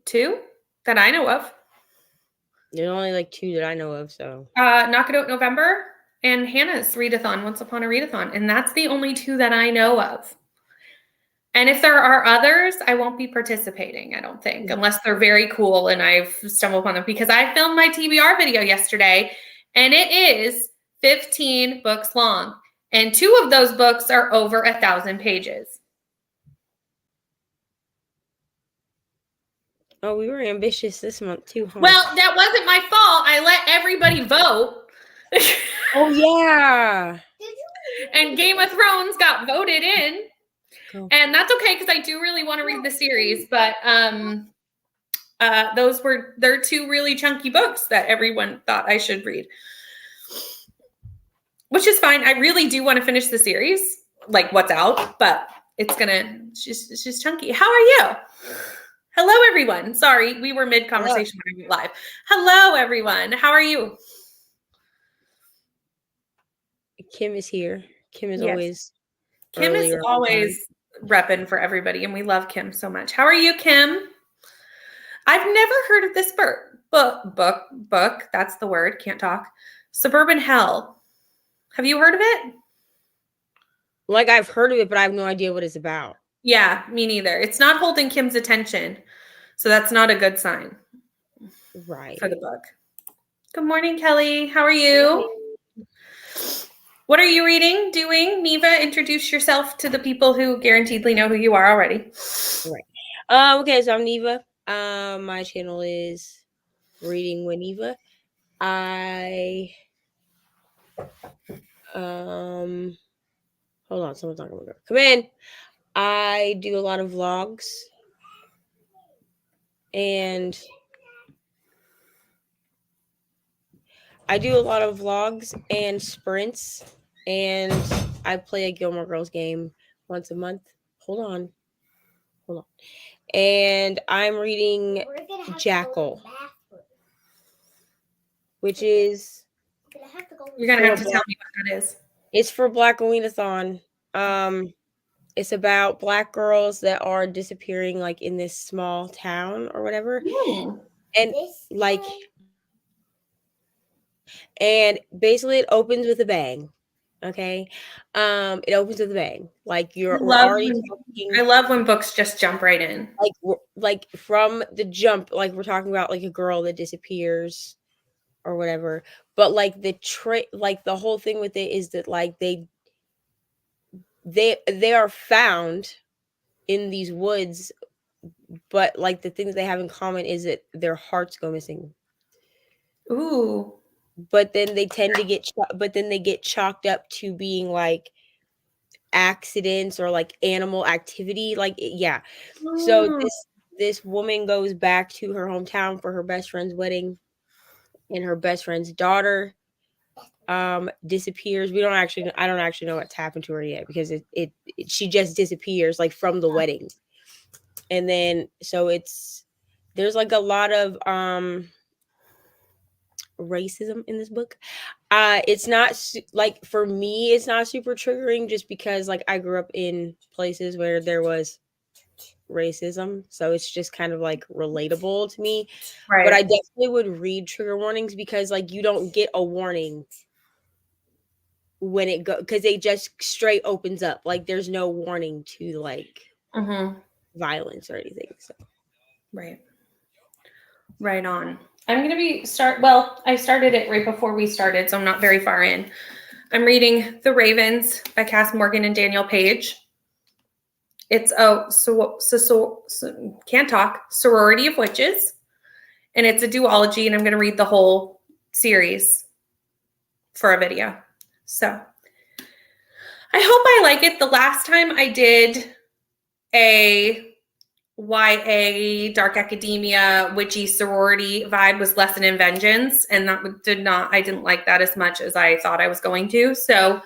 2 that I know of. There's only like 2 that I know of, so. Knock It Out November and Hannah's readathon, Once Upon a Readathon. And that's the only 2 that I know of. And if there are others, I won't be participating, I don't think, unless they're very cool and I've stumbled upon them. Because I filmed my TBR video yesterday, and it is 15 books long. And 2 of those books are over 1,000 pages. Oh, we were ambitious this month too, huh? Well, that wasn't my fault. I let everybody vote. Oh, yeah. And Game of Thrones got voted in. Cool. And that's okay, because I do really want to read the series. But they're 2 really chunky books that everyone thought I should read. Which is fine. I really do want to finish the series, like what's out, but it's just chunky. How are you? Hello, everyone. Sorry, we were mid-conversation when we went live. Hello, everyone. How are you? Kim is here. Kim is always repping for everybody, and we love Kim so much. How are you, Kim? I've never heard of this book. That's the word. Can't talk. Suburban Hell. Have you heard of it? Like, I've heard of it, but I have no idea what it's about. Yeah, me neither. It's not holding Kim's attention, so that's not a good sign. Right. For the book. Good morning, Kelly. How are you? What are you reading, doing? Neva, introduce yourself to the people who guaranteedly know who you are already. Right. Okay, so I'm Neva. My channel is Reading with Neva. Hold on, someone's talking about it. Come in. I do a lot of vlogs. And sprints. And I play a Gilmore Girls game once a month. Hold on. And I'm reading Jackal, which is... You're going to have to tell me what that is. It's for Black Readathon. It's about Black girls that are disappearing, like, in this small town or whatever. And, like... And basically it opens with a bang. Okay. It opens with a bang. Like, we're already talking. I love when books just jump right in. Like from the jump, like we're talking about like a girl that disappears or whatever. But like the whole thing with it is that like they are found in these woods, but like the things they have in common is that their hearts go missing. Ooh. But then they tend to get chalked up to being like accidents or like animal activity. Like, yeah. So this woman goes back to her hometown for her best friend's wedding, and her best friend's daughter disappears. I don't actually know what's happened to her yet, because she just disappears like from the wedding. And then so there's like a lot of racism in this book. It's not like, for me, it's not super triggering, just because like I grew up in places where there was racism, so it's just kind of like relatable to me. Right. But I definitely would read trigger warnings, because like you don't get a warning when it because it just straight opens up. Like, there's no warning to like violence or anything. So right on. I'm going to I started it right before we started, so I'm not very far in. I'm reading The Ravens by Cass Morgan and Daniel Page. It's can't talk, Sorority of Witches. And it's a duology, and I'm going to read the whole series for a video. So I hope I like it. The last time I did a YA, dark academia, witchy sorority vibe was Lesson in Vengeance, and I didn't like that as much as I thought I was going to. So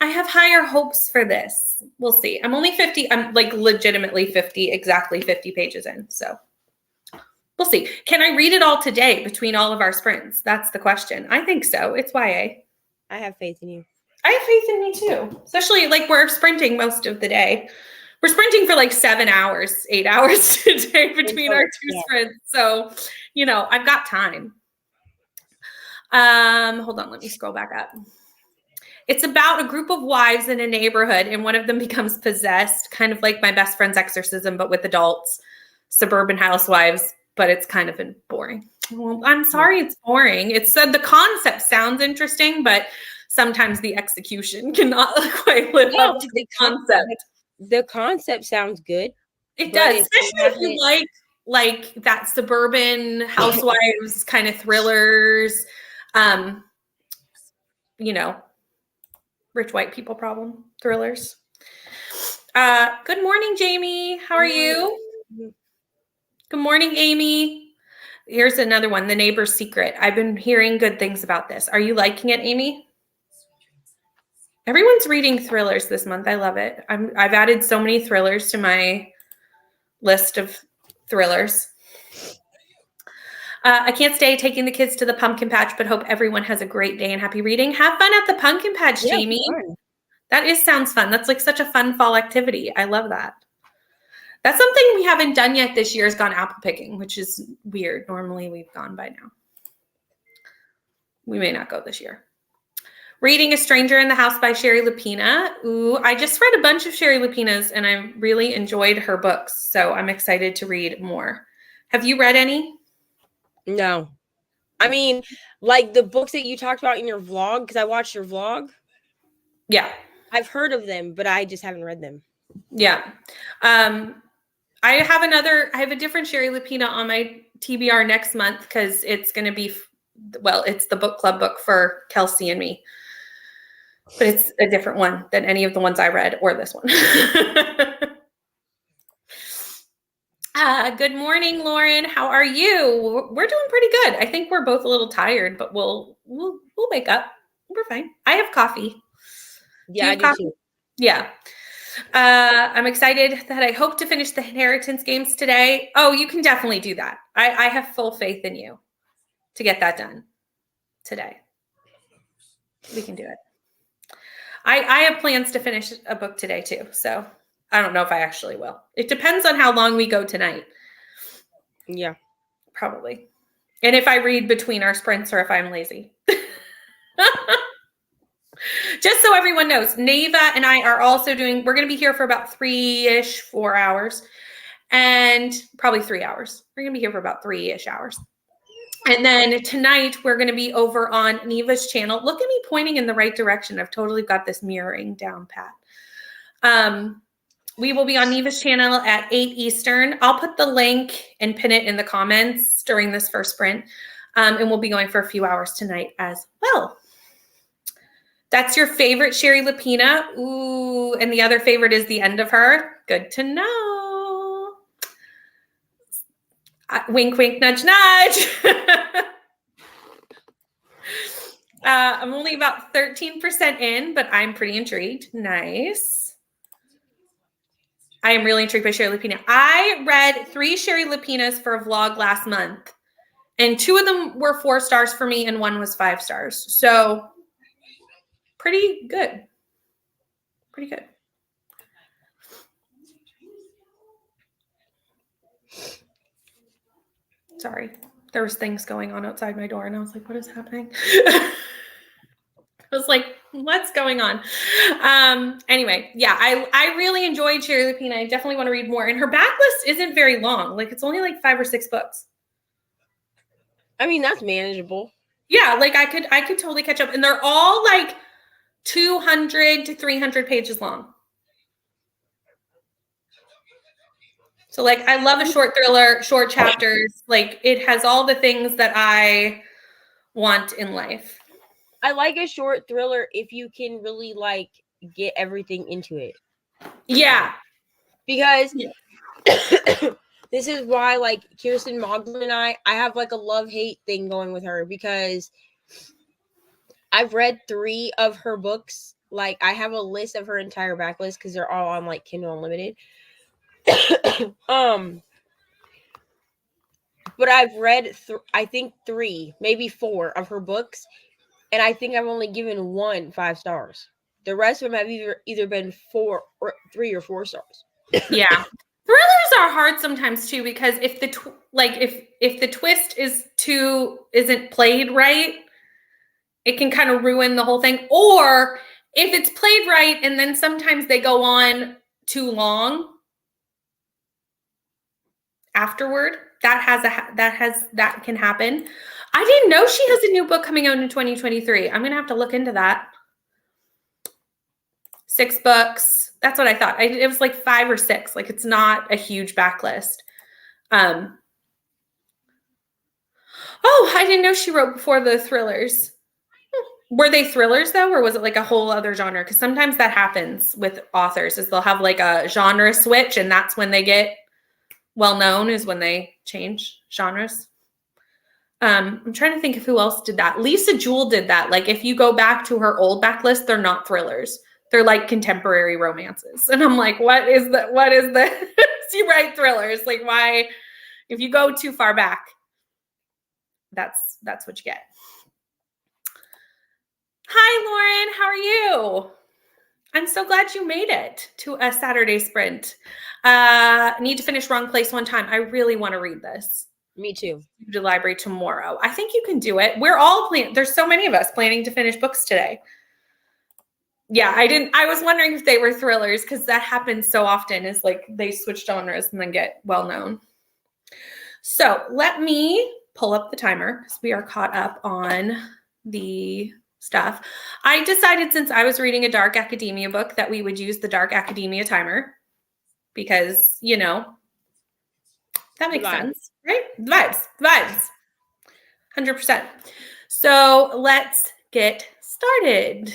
I have higher hopes for this. We'll see. I'm only 50. I'm like legitimately exactly 50 pages in. So we'll see. Can I read it all today between all of our sprints? That's the question. I think so. It's YA. I have faith in you. I have faith in me too, especially like we're sprinting most of the day. We're sprinting for like 7 hours, 8 hours today between our two sprints. So, I've got time. Hold on, let me scroll back up. It's about a group of wives in a neighborhood, and one of them becomes possessed, kind of like My Best Friend's Exorcism, but with adults, suburban housewives, but it's kind of boring. Well, I'm sorry it's boring. It's the concept sounds interesting, but sometimes the execution cannot quite live up to the concept. The concept sounds good. It does, especially if you like that suburban housewives kind of thrillers, rich white people problem thrillers. Good morning, Jamie. How are you? Good morning, Amy. Here's another one, The Neighbor's Secret. I've been hearing good things about this. Are you liking it, Amy? Everyone's reading thrillers this month. I love it. I've added so many thrillers to my list of thrillers. I can't stay taking the kids to the pumpkin patch, but hope everyone has a great day and happy reading. Have fun at the pumpkin patch, Jamie. That sounds fun. That's like such a fun fall activity. I love that. That's something we haven't done yet this year, is gone apple picking, which is weird. Normally we've gone by now. We may not go this year. Reading A Stranger in the House by Sherry Lapina. Ooh, I just read a bunch of Sherry Lapina's and I really enjoyed her books. So I'm excited to read more. Have you read any? No. I mean, like the books that you talked about in your vlog, because I watched your vlog. Yeah. I've heard of them, but I just haven't read them. Yeah. I have a different Sherry Lapina on my TBR next month because it's going to be, it's the book club book for Kelsey and me. But it's a different one than any of the ones I read or this one. Good morning, Lauren. How are you? We're doing pretty good. I think we're both a little tired, but we'll wake up. We're fine. I have coffee. Yeah, I do too. Yeah. I'm excited that I hope to finish the inheritance games today. Oh, you can definitely do that. I have full faith in you to get that done today. We can do it. I have plans to finish a book today too, so I don't know if I actually will. It depends on how long we go tonight. Yeah. Probably. And if I read between our sprints or if I'm lazy. Just so everyone knows, Neva and I are also we're going to be here for about 3-ish, 4 hours, and probably 3 hours. We're going to be here for about 3-ish hours. And then tonight we're going to be over on Neva's channel. Look at me pointing in the right direction. I've totally got this mirroring down pat. We will be on Neva's channel at 8 Eastern. I'll put the link and pin it in the comments during this first sprint. And we'll be going for a few hours tonight as well. That's your favorite Sherry Lapina. Ooh, and the other favorite is The End of Her. Good to know. Wink, wink, nudge, nudge. I'm only about 13% in, but I'm pretty intrigued. Nice. I am really intrigued by Sherry Lapina. I read 3 Sherry Lapinas for a vlog last month, and 2 of them were 4 stars for me, and 1 was 5 stars. So pretty good. Pretty good. Sorry. There was things going on outside my door, and I was like, what is happening? I was like, what's going on? Anyway, yeah, I really enjoyed Sherry Lapina. I definitely want to read more. And her backlist isn't very long. Like, it's only like 5 or 6 books. I mean, that's manageable. Yeah, like I could totally catch up. And they're all like 200 to 300 pages long. So like, I love a short thriller, short chapters. Like, it has all the things that I want in life. I like a short thriller if you can really like get everything into it. Yeah. Because this is why like Kirsten Moglen and I have like a love-hate thing going with her, because I've read 3 of her books. Like, I have a list of her entire backlist because they're all on like Kindle Unlimited. But I've read I think 3, maybe 4 of her books, and I think I've only given 1 5 stars. The rest of them have either been 4 or 3 or 4 stars. Yeah. Thrillers are hard sometimes too because if the if the twist isn't played right, it can kind of ruin the whole thing. Or if it's played right and then sometimes they go on too long afterward, that can happen. I didn't know she has a new book coming out in 2023. I'm gonna have to look into that. 6 books. That's what I thought. It was like 5 or 6. Like it's not a huge backlist. Oh, I didn't know she wrote before the thrillers. Were they thrillers though, or was it like a whole other genre? Because sometimes that happens with authors, is they'll have like a genre switch, and that's when they get well known, is when they change genres. I'm trying to think of who else did that. Lisa Jewell did that. Like if you go back to her old backlist, they're not thrillers. They're like contemporary romances. And I'm like, what is the you write thrillers? Like why, if you go too far back, that's what you get. Hi, Lauren. How are you? I'm so glad you made it to a Saturday sprint. Need to finish Wrong Place One Time. I really want to read this. Me too. To the library tomorrow. I think you can do it. We're all planning. There's so many of us planning to finish books today. Yeah, I was wondering if they were thrillers because that happens so often, is like they switch genres and then get well known. So let me pull up the timer because we are caught up on the stuff. I decided, since I was reading a dark academia book, that we would use the dark academia timer because, you know, that makes sense, right? Vibes. 100%. So let's get started.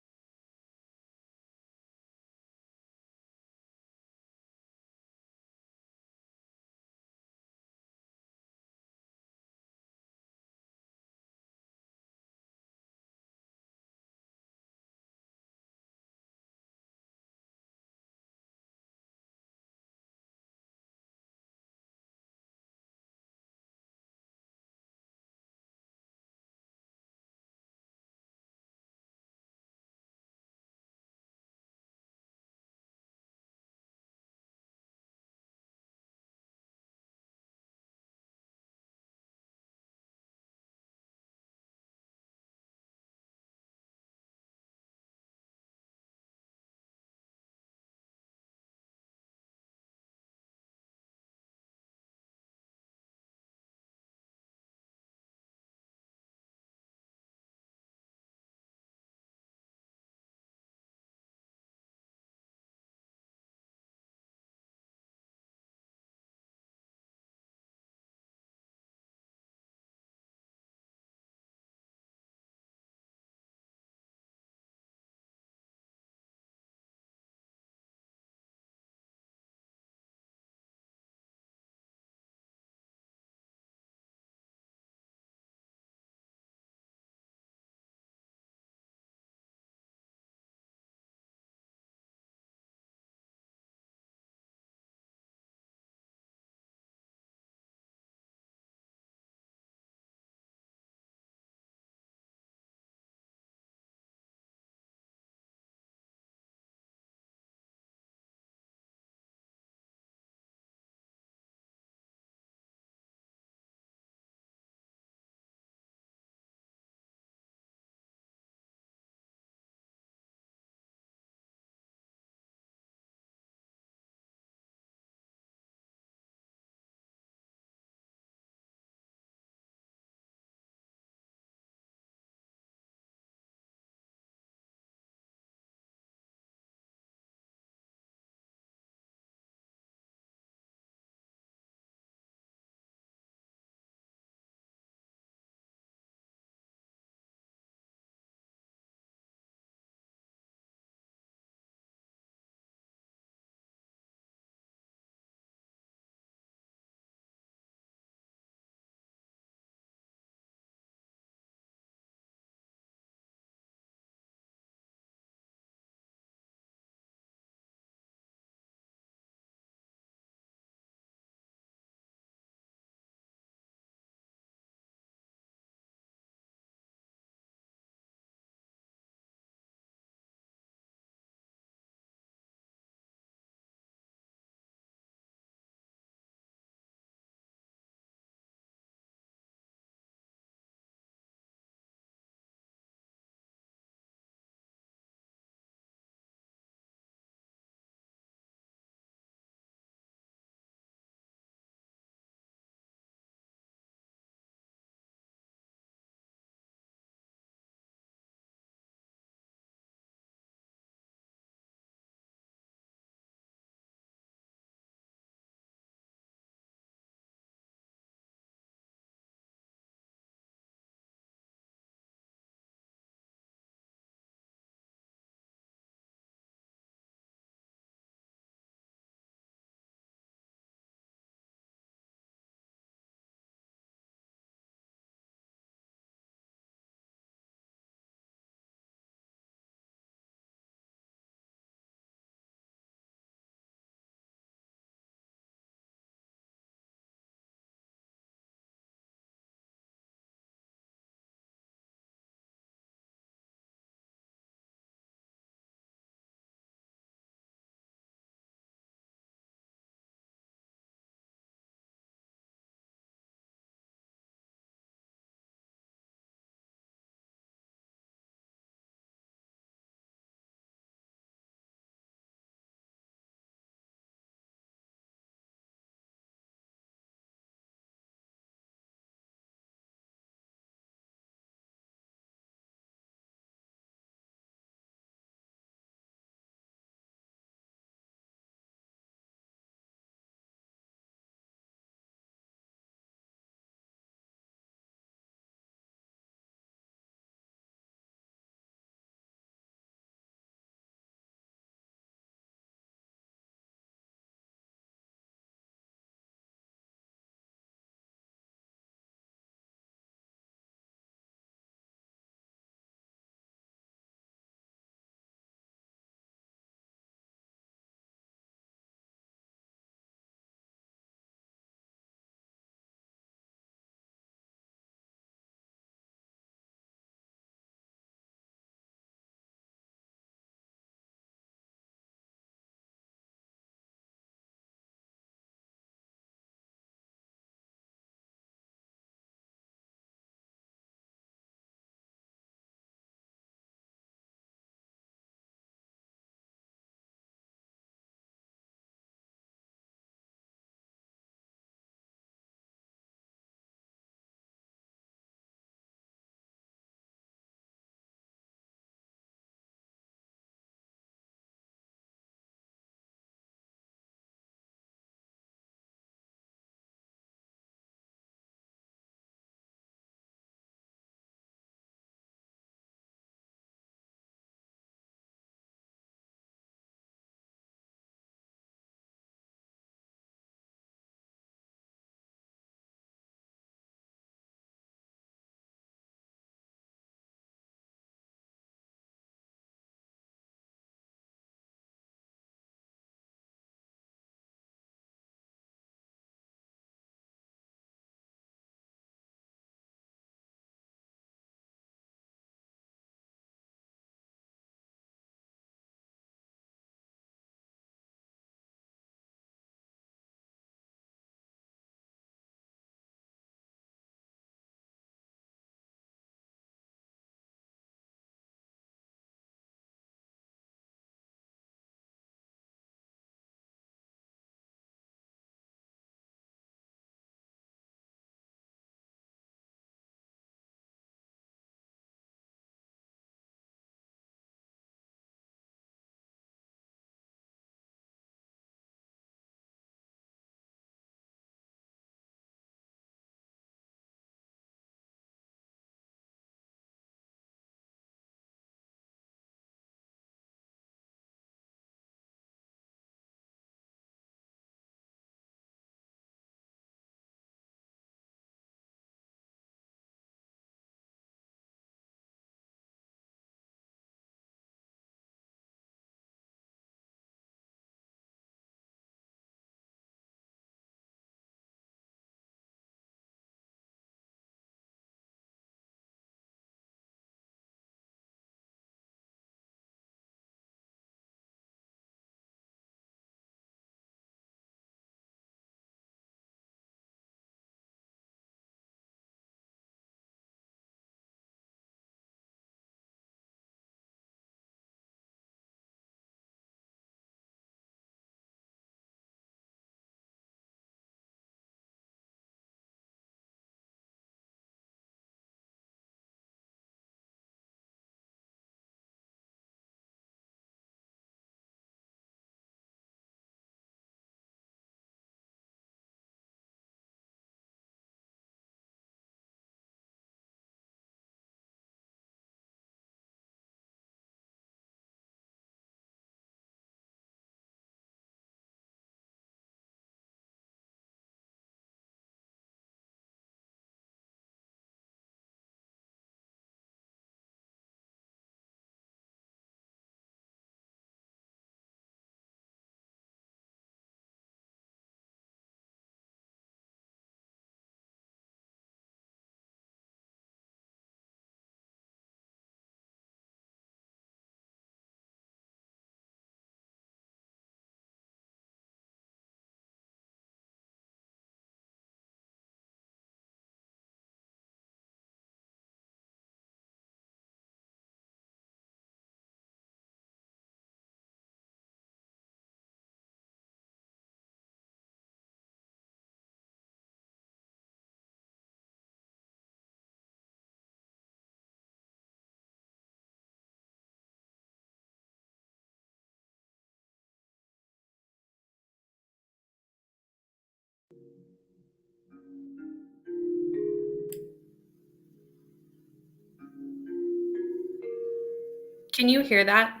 Can you hear that?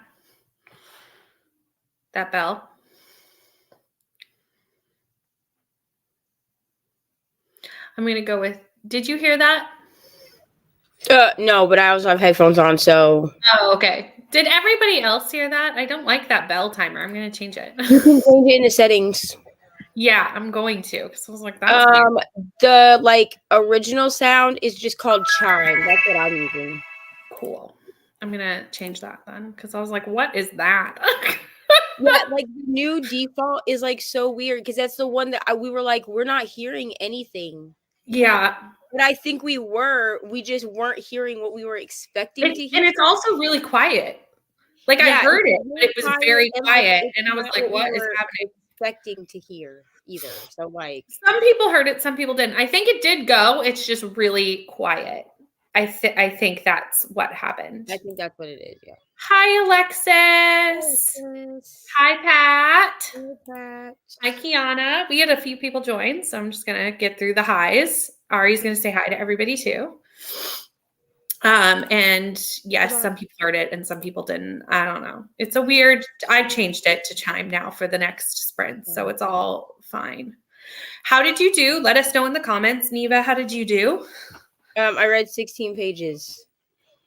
That bell? I'm going to go with, did you hear that? No, but I also have headphones on, so. Oh, okay. Did everybody else hear that? I don't like that bell timer. I'm going to change it. You can change it in the settings. Yeah, I'm going to, because I was like, that was weird. The like original sound is just called chime. That's what I'm using. Cool. I'm going to change that then, because I was like, what is that? Yeah, like the new default is like so weird because that's the one that we were like, we're not hearing anything. Yeah. But I think we just weren't hearing what we were expecting to hear. And it's also really quiet. Like, Yeah, I heard it, but it was very quiet. Like, And I was like, what is happening? Expecting to hear either. So like some people heard it, some people didn't. I think it did go. It's just really quiet. I think that's what happened. I think that's what it is, yeah. Hi, Alexis. Hi, Pat. Hi, Pat. Hi, Kiana. We had a few people join, so I'm just going to get through the highs. Ari's going to say hi to everybody too. And yes, some people heard it and some people didn't. I don't know. It's a weird, I've changed it to chime now for the next sprint, so it's all fine. How did you do? Let us know in the comments. Neva, how did you do? I read 16 pages.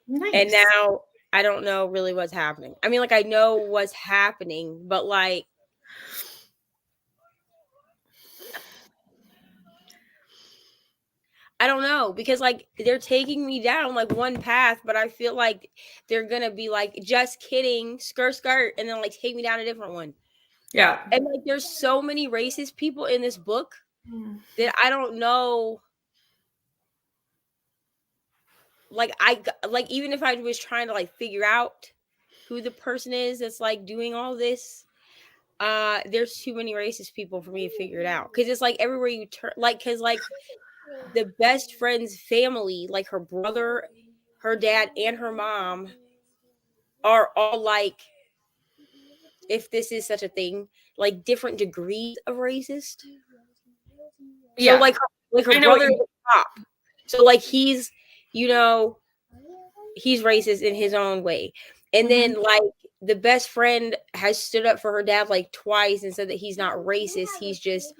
Nice. And now I don't know really what's happening. I mean, like, I know what's happening, but like, I don't know, because like they're taking me down like one path, but I feel like they're gonna be like, just kidding, skirt, and then like take me down a different one. Yeah. And like there's so many racist people in this book that I don't know. Like even if I was trying to like figure out who the person is that's like doing all this, there's too many racist people for me to figure it out. Because it's like everywhere you turn, like, because like the best friend's family, like her brother, her dad, and her mom are all like, if this is such a thing, like different degrees of racist. Yeah. So like her brother is top. So like he's racist in his own way. And then like the best friend has stood up for her dad like twice and said that he's not racist, he's just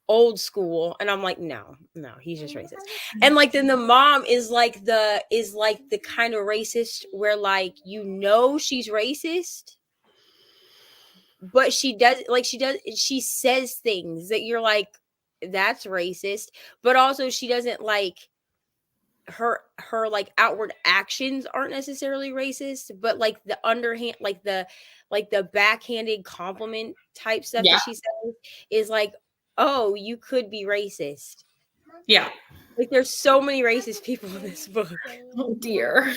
old school. And I'm like, no, he's just racist. And like then the mom is like the kind of racist where like she's racist, but she says things that you're like, that's racist, but also she doesn't like her like outward actions aren't necessarily racist, but like the underhand, like the backhanded compliment type stuff that she says is like, oh, you could be racist. Yeah. Like there's so many racist people in this book. Oh dear.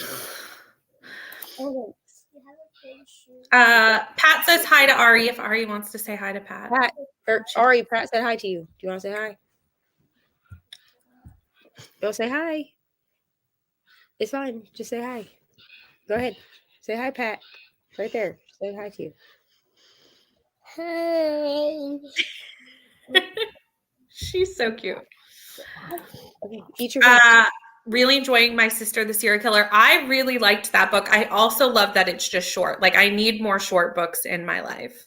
Pat says hi to Ari if Ari wants to say hi to Pat. Ari, Pat said hi to you. Do you want to say hi? Go say hi. It's fine. Just say hi. Go ahead. Say hi, Pat. Right there. Say hi to you. Hi. She's so cute. Okay, eat your box. Really enjoying My Sister, the Serial Killer. I really liked that book. I also love that it's just short. Like I need more short books in my life.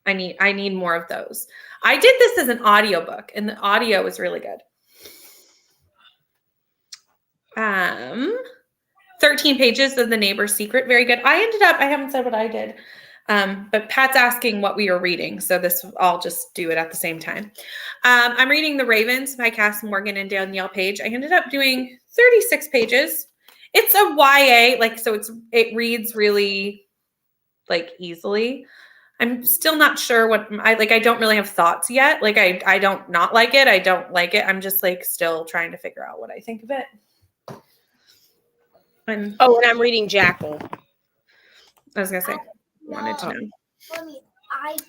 I need more of those. I did this as an audiobook and the audio was really good. 13 pages of The Neighbor's Secret. Very good. I haven't said what I did. But Pat's asking what we are reading. So I'll just do it at the same time. I'm reading The Ravens by Cass Morgan and Danielle Page. I ended up doing 36 pages. It's a YA, so it reads really easily. I'm still not sure what I don't really have thoughts yet. I don't not like it. I don't like it. I'm just still trying to figure out what I think of it. And I'm reading Jackal. I was gonna say, wanted to know.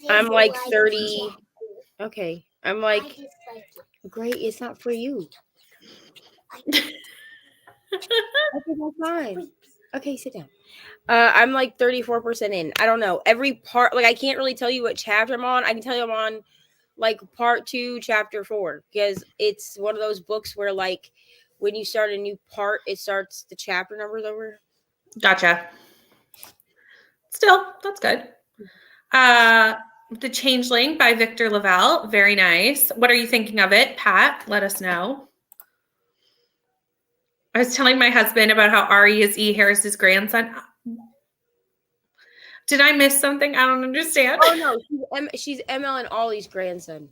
I'm like 30. Okay, I'm like, great. It's not for you. Okay, that's fine. Okay, sit down. I'm like 34% in. I don't know every part. Like I can't really tell you what chapter I'm on. I can tell you I'm on like part 2, chapter 4, because it's one of those books where when you start a new part, it starts the chapter numbers over. Gotcha. Still, that's good. The Changeling by Victor Lavelle. Very nice. What are you thinking of it, Pat? Let us know. I was telling my husband about how Ari is E. Harris's grandson. Did I miss something? I don't understand. Oh no, she's ML and Ollie's grandson.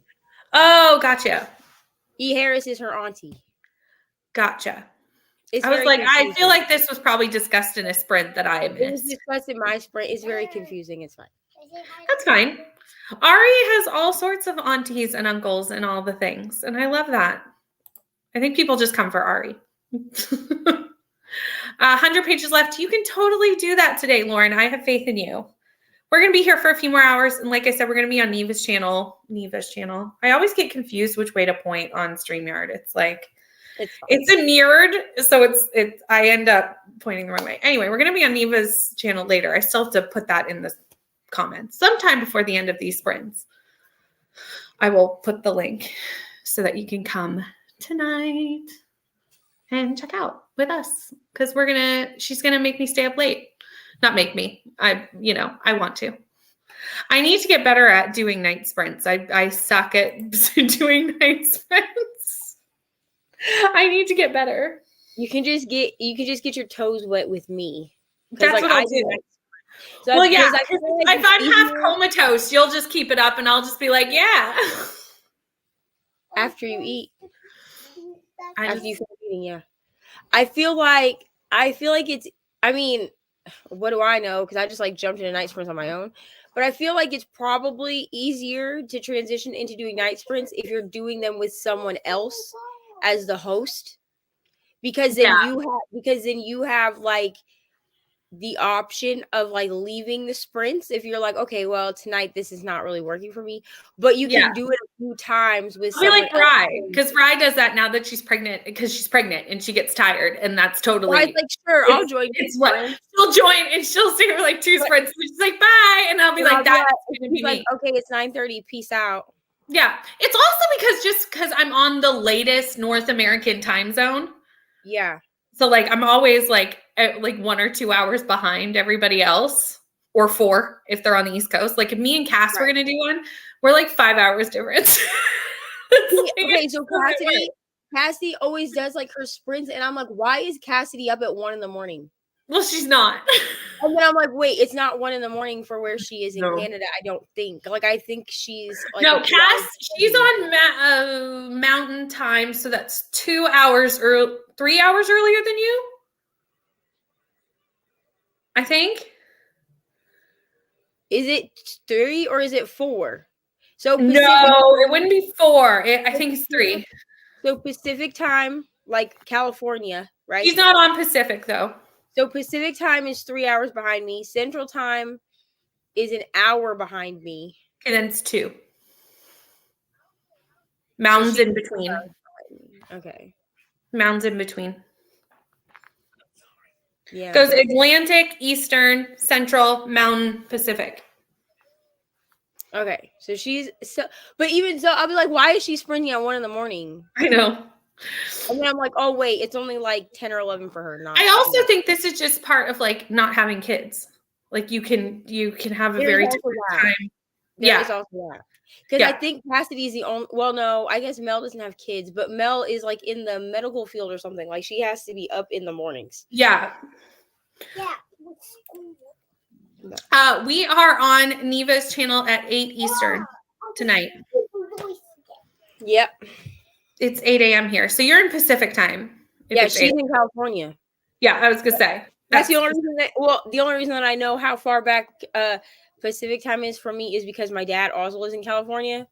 Oh, gotcha. E. Harris is her auntie. Gotcha. It's I was like, confusing. I feel like this was probably discussed in a sprint that I missed. It was discussed in my sprint. It's very confusing. It's fine. That's fine. Ari has all sorts of aunties and uncles and all the things, and I love that. I think people just come for Ari. 100 pages left. You can totally do that today, Lauren. I have faith in you. We're going to be here for a few more hours, and like I said, we're going to be on Neva's channel. I always get confused which way to point on StreamYard. It's like it's a mirrored, so I end up pointing the wrong way. Anyway, we're going to be on Neva's channel later. I still have to put that in the comments sometime before the end of these sprints. I will put the link so that you can come tonight and check out with us, because she's gonna make me stay up late. Not make me. I want to. I need to get better at doing night sprints. I suck at doing night sprints. I need to get better. You can just get your toes wet with me. That's what I'll do. So well, yeah. If I'm half comatose, you'll just keep it up, and I'll just be like, yeah. After you eat. After you finish eating, yeah. I feel like it's. I mean, what do I know? Because I just like jumped into night sprints on my own. But I feel like it's probably easier to transition into doing night sprints if you're doing them with someone else as the host, because then you have like the option of like leaving the sprints if you're like, okay, well, tonight this is not really working for me, but you can do it a few times with someone like Rye, because Rye does that now that she's pregnant, and she gets tired, and that's totally like, sure, I'll join. She'll join, and she'll see her like 2 sprints, and she's like, bye, and I'll be like, that's gonna be like, okay, it's 9:30, peace out. Yeah, it's also because I'm on the latest North American time zone. Yeah. So like I'm always like 1 or 2 hours behind everybody else, or 4 if they're on the East Coast. Like if me and Cass were gonna do one, we're like 5 hours difference. Okay, so Cassidy always does like her sprints, and I'm like, why is Cassidy up at 1 a.m? Well, she's not. And then I'm like, wait, it's not 1 a.m. for where she is in Canada. I don't think. Like, I think she's like Cass. She's on Mountain Time, so that's 2 hours or 3 hours earlier than you. I think. Is it 3 or is it 4? So no, it wouldn't be 4. I think it's 3. So Pacific time, like California, right? She's not on Pacific though. So Pacific time is 3 hours behind me. Central time is an hour behind me. And then it's 2. Mountains in between. Okay. Mountains in between. Yeah. Goes Atlantic, Eastern, Central, Mountain, Pacific. Okay. So but even so, I'll be like, why is she sprinting at 1 a.m? I know. And then I'm like, oh wait, it's only like 10 or 11 for her. I also think this is just part of like not having kids. Like you can have a very different time. There's also that. Because I think Cassidy is the only. Well, no, I guess Mel doesn't have kids, but Mel is like in the medical field or something. Like she has to be up in the mornings. Yeah. We are on Neva's channel at 8 Eastern tonight. Yep. It's 8 a.m. here. So you're in Pacific time. Yeah, she's in California. Yeah, I was going to say. That's the only reason the only reason that I know how far back Pacific time is for me is because my dad also lives in California.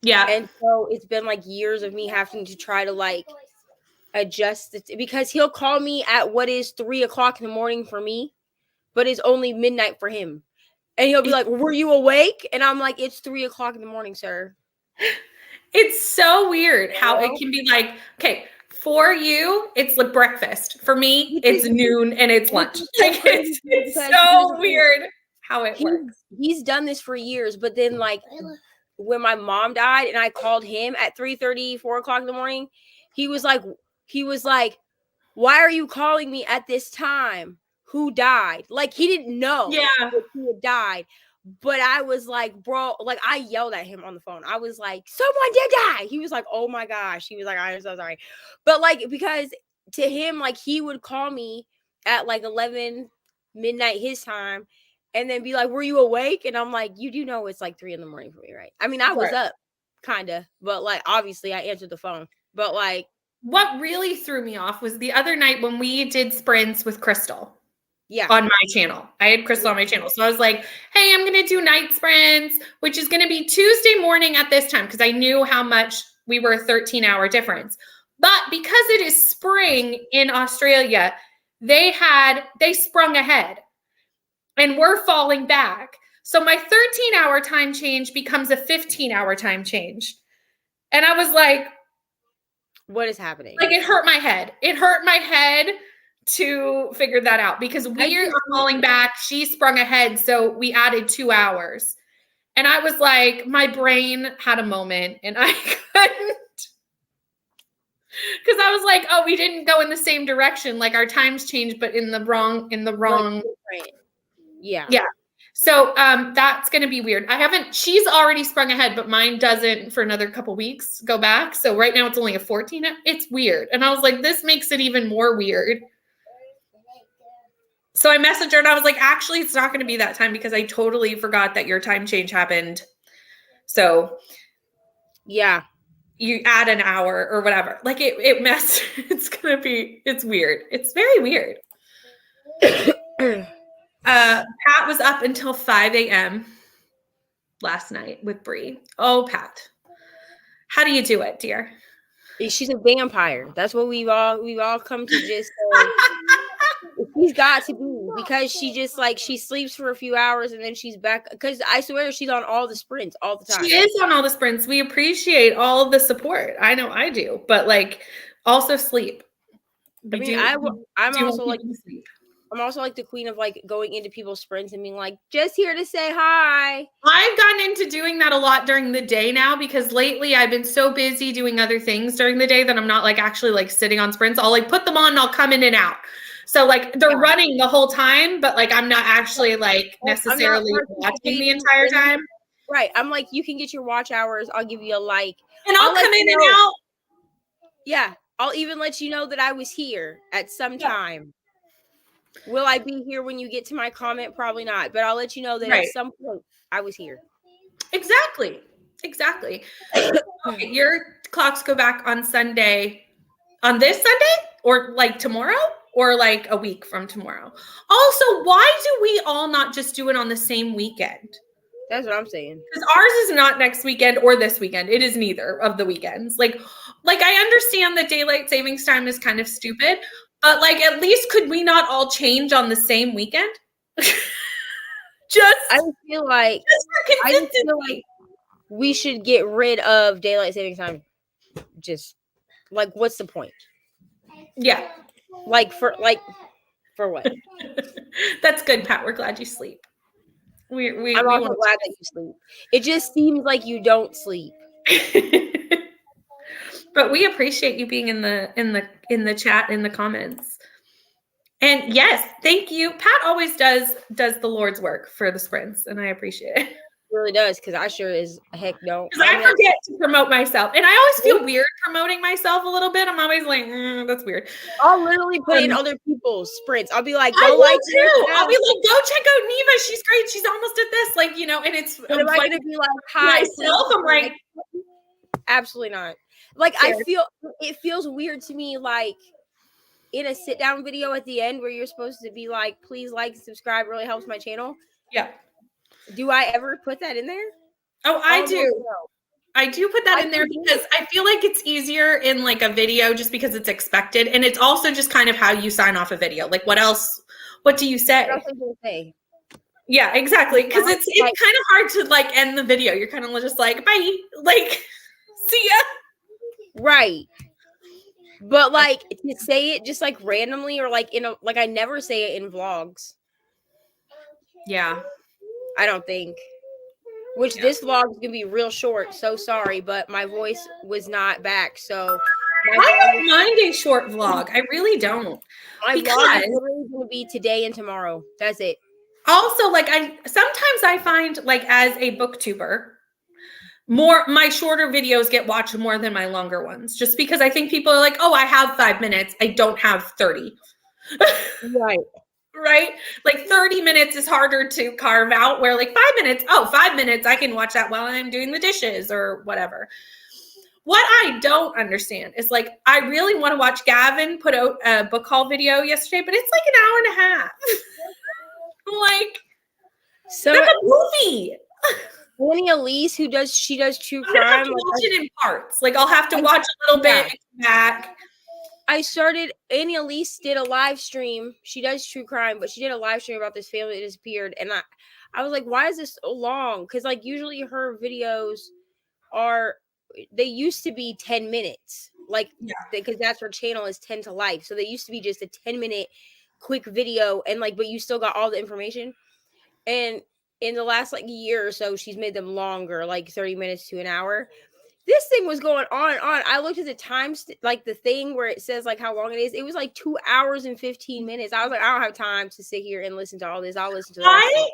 Yeah. And so it's been like years of me having to try to like adjust it, because he'll call me at what is 3 o'clock in the morning for me, but it's only midnight for him. And he'll be like, were you awake? And I'm like, it's 3 o'clock in the morning, sir. It's so weird how it can be like, okay, for you, it's like breakfast. For me, it's noon and it's lunch. Like it's so weird how it works. He's done this for years, but then like when my mom died and I called him at 3:30, 4 o'clock in the morning, he was like, why are you calling me at this time? who died. Like, he didn't know Yeah. that he had died. But I was like, bro, like, I yelled at him on the phone. I was like, someone did die. He was like, oh my gosh. He was like, I'm so sorry. But like, because to him, like, he would call me at like 11 midnight his time and then be like, were you awake? And I'm like, you do know it's like 3 a.m. for me, right? I mean, I was up, kind of, but like, obviously I answered the phone. But like, what really threw me off was the other night when we did sprints with Crystal. Yeah. On my channel. I had Crystal on my channel. So I was like, hey, I'm going to do night sprints, which is going to be Tuesday morning at this time because I knew how much we were a 13-hour difference. But because it is spring in Australia, they sprung ahead and we're falling back. So my 13-hour time change becomes a 15-hour time change. And I was like, what is happening? Like, it hurt my head. It hurt my head to figure that out because we are falling back. She sprung ahead. So we added 2 hours. And I was like, my brain had a moment and I couldn't. Because I was like, oh, we didn't go in the same direction. Like our times changed, but in the wrong. Right. Yeah. Yeah. So that's going to be weird. She's already sprung ahead, but mine doesn't for another couple weeks go back. So right now it's only a 14. It's weird. And I was like, this makes it even more weird. So I messaged her and I was like, actually, it's not going to be that time because I totally forgot that your time change happened. So yeah, you add an hour or whatever. Like it's weird. It's very weird. Pat was up until 5 a.m. last night with Bree. Oh, Pat. How do you do it, dear? She's a vampire. That's what we've all come to just she's got to be, because she just like she sleeps for a few hours and then she's back, because I swear she's on all the sprints all the time. She is on all the sprints. We appreciate all of the support. I know I do, but like also sleep. I'm also like the queen of like going into people's sprints and being like, just here to say hi. I've gotten into doing that a lot during the day now because lately I've been so busy doing other things during the day that I'm not like actually like sitting on sprints. I'll like put them on and I'll come in and out. So like they're running the whole time, but like I'm not actually like necessarily watching the entire time. Right. I'm like, you can get your watch hours. I'll give you a like. And I'll come in and out. Yeah. I'll even let you know that I was here at some time. Will I be here when you get to my comment? Probably not. But I'll let you know that at some point I was here. Exactly. Okay, your clocks go back on Sunday. On this Sunday? Or like tomorrow? Or like a week from tomorrow? Also, why do we all not just do it on the same weekend? That's what I'm saying. Because ours is not next weekend or this weekend. It is neither of the weekends. Like I understand that daylight savings time is kind of stupid, but like at least could we not all change on the same weekend? I feel like we should get rid of daylight savings time. Just like, what's the point? Yeah. Like for what? That's good, Pat. We're glad you sleep. I'm also glad that you sleep. It just seems like you don't sleep. But we appreciate you being in the chat, in the comments. And yes, thank you. Pat always does the Lord's work for the sprints, and I appreciate it. Really does, because I sure as heck don't. Because I forget to promote myself, and I always feel weird promoting myself a little bit. I'm always like, that's weird. I'll literally put in other people's sprints. I'll be like, I'll be like, go check out Neva. She's great. She's almost at this, like, you know. And it's am I gonna be like, hi myself? I'm like, absolutely not. Like, it feels weird to me, like in a sit down video at the end where you're supposed to be like, please like and subscribe, really helps my channel. Yeah. Do I ever put that in there? Oh, I do. No. I do put that in there because I feel like it's easier in like a video just because it's expected. And it's also just kind of how you sign off a video. Like what do you say? What else are you gonna say? Yeah, exactly. Because it's kind of hard to like end the video. You're kind of just like, bye. Like, see ya. Right. But like to say it just like randomly or like I never say it in vlogs. Yeah. I don't think. Which this vlog is gonna be real short. So sorry, but my voice was not back. So My I vlog don't mind a short vlog. I really don't. my vlog is Because literally going to be today and tomorrow. That's it. also, like, I sometimes I find, like, as a booktuber, more my shorter videos get watched more than my longer ones, just because I think people are like, oh, I have 5 minutes, I don't have 30. Right. Right? Like 30 minutes is harder to carve out, where like 5 minutes, oh, 5 minutes, I can watch that while I'm doing the dishes or whatever. What I don't understand is, like, I really want to watch Gavin put out a book haul video yesterday, but it's like an hour and a half. Like, So that's a movie. Annie Elise, who does true I'm gonna have crime. to Like, watch it in parts. Like, I'll have to watch a little bit and come back. I started. Annie Elise did a live stream. She does true crime, but she did a live stream about this family that disappeared, and I was like, why is this so long? Because like usually her videos are they used to be 10 minutes, like because that's her channel is 10 to life. So they used to be just a 10-minute quick video, and like, but you still got all the information. And in the last like year or so, she's made them longer, like 30 minutes to an hour. This thing was going on and on. I looked at the time, like the thing where it says like how long it is. It was like 2 hours and 15 minutes. I was like, I don't have time to sit here and listen to all this. I'll listen to the rest of it.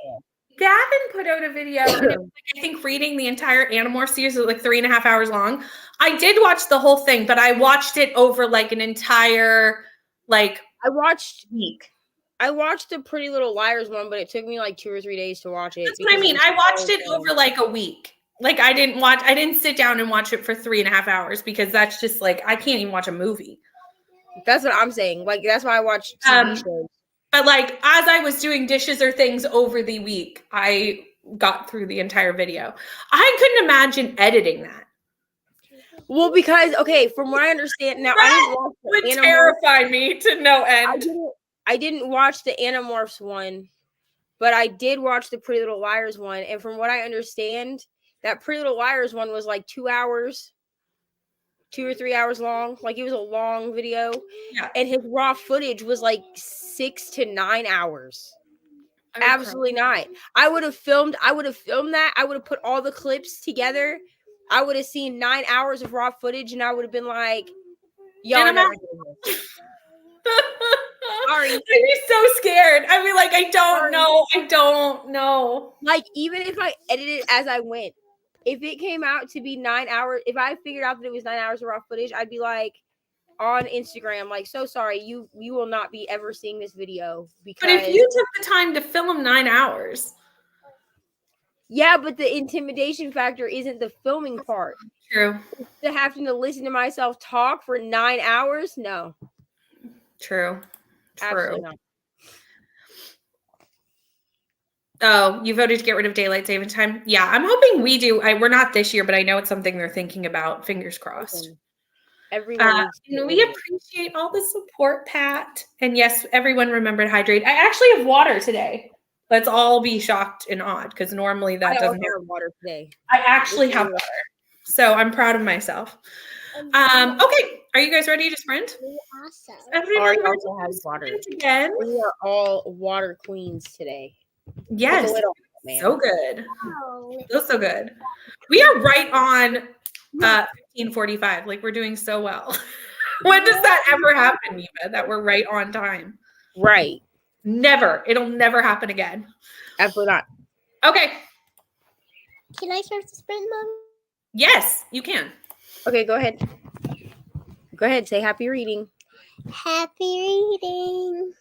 Gavin put out a video, and it was like, I think reading the entire Animorphs series was like 3.5 hours long. I did watch the whole thing, but I watched it over like an entire like week. I watched the Pretty Little Liars one, but it took me like 2 or 3 days to watch it. That's what I mean. I watched it over like a week. Like, I didn't sit down and watch it for 3.5 hours, because that's just like, I can't even watch a movie. That's what I'm saying. Like, that's why I watch TV shows. But like, as I was doing dishes or things over the week, I got through the entire video. I couldn't imagine editing that. Well, because okay, from what I understand now, That I didn't watch would the Animorphs. terrify me to no end. I didn't watch the Animorphs one, but I did watch the Pretty Little Liars one, and from what I understand, that Pretty Little Liars one was like 2 hours, 2 or 3 hours long. Like, it was a long video, and his raw footage was like 6 to 9 hours. Absolutely not. I would have filmed that. I would have put all the clips together. I would have seen 9 hours of raw footage, and I would have been like, y'all never doing this. Sorry. I'd be so scared. I'd be like, I don't know. Like, even if I edited as I went, if it came out to be 9 hours, if I figured out that it was 9 hours of raw footage, I'd be like on Instagram, like, so sorry, you will not be ever seeing this video. Because, but if you took the time to film 9 hours. Yeah, but the intimidation factor isn't the filming part. True. To having to listen to myself talk for 9 hours? No. True. Absolutely not. Oh, you voted to get rid of daylight saving time? Yeah, I'm hoping we do. We're not this year, but I know it's something they're thinking about. Fingers crossed. Everyone we appreciate all the support, Pat. And yes, everyone remembered hydrate. I actually have water today. Let's all be shocked and awed, because normally that doesn't have water today. I actually have water. So I'm proud of myself. Okay. Are you guys ready to sprint? Awesome. Everyone also has water. Again. We are all water queens today. Yes. So good. So good. We are right on 15:45. Like, we're doing so well. When does that ever happen, Neva, that we're right on time? Right. Never. It'll never happen again. Absolutely not. Okay. Can I start the sprint, Mom? Yes, you can. Okay, go ahead. Go ahead. Say happy reading. Happy reading.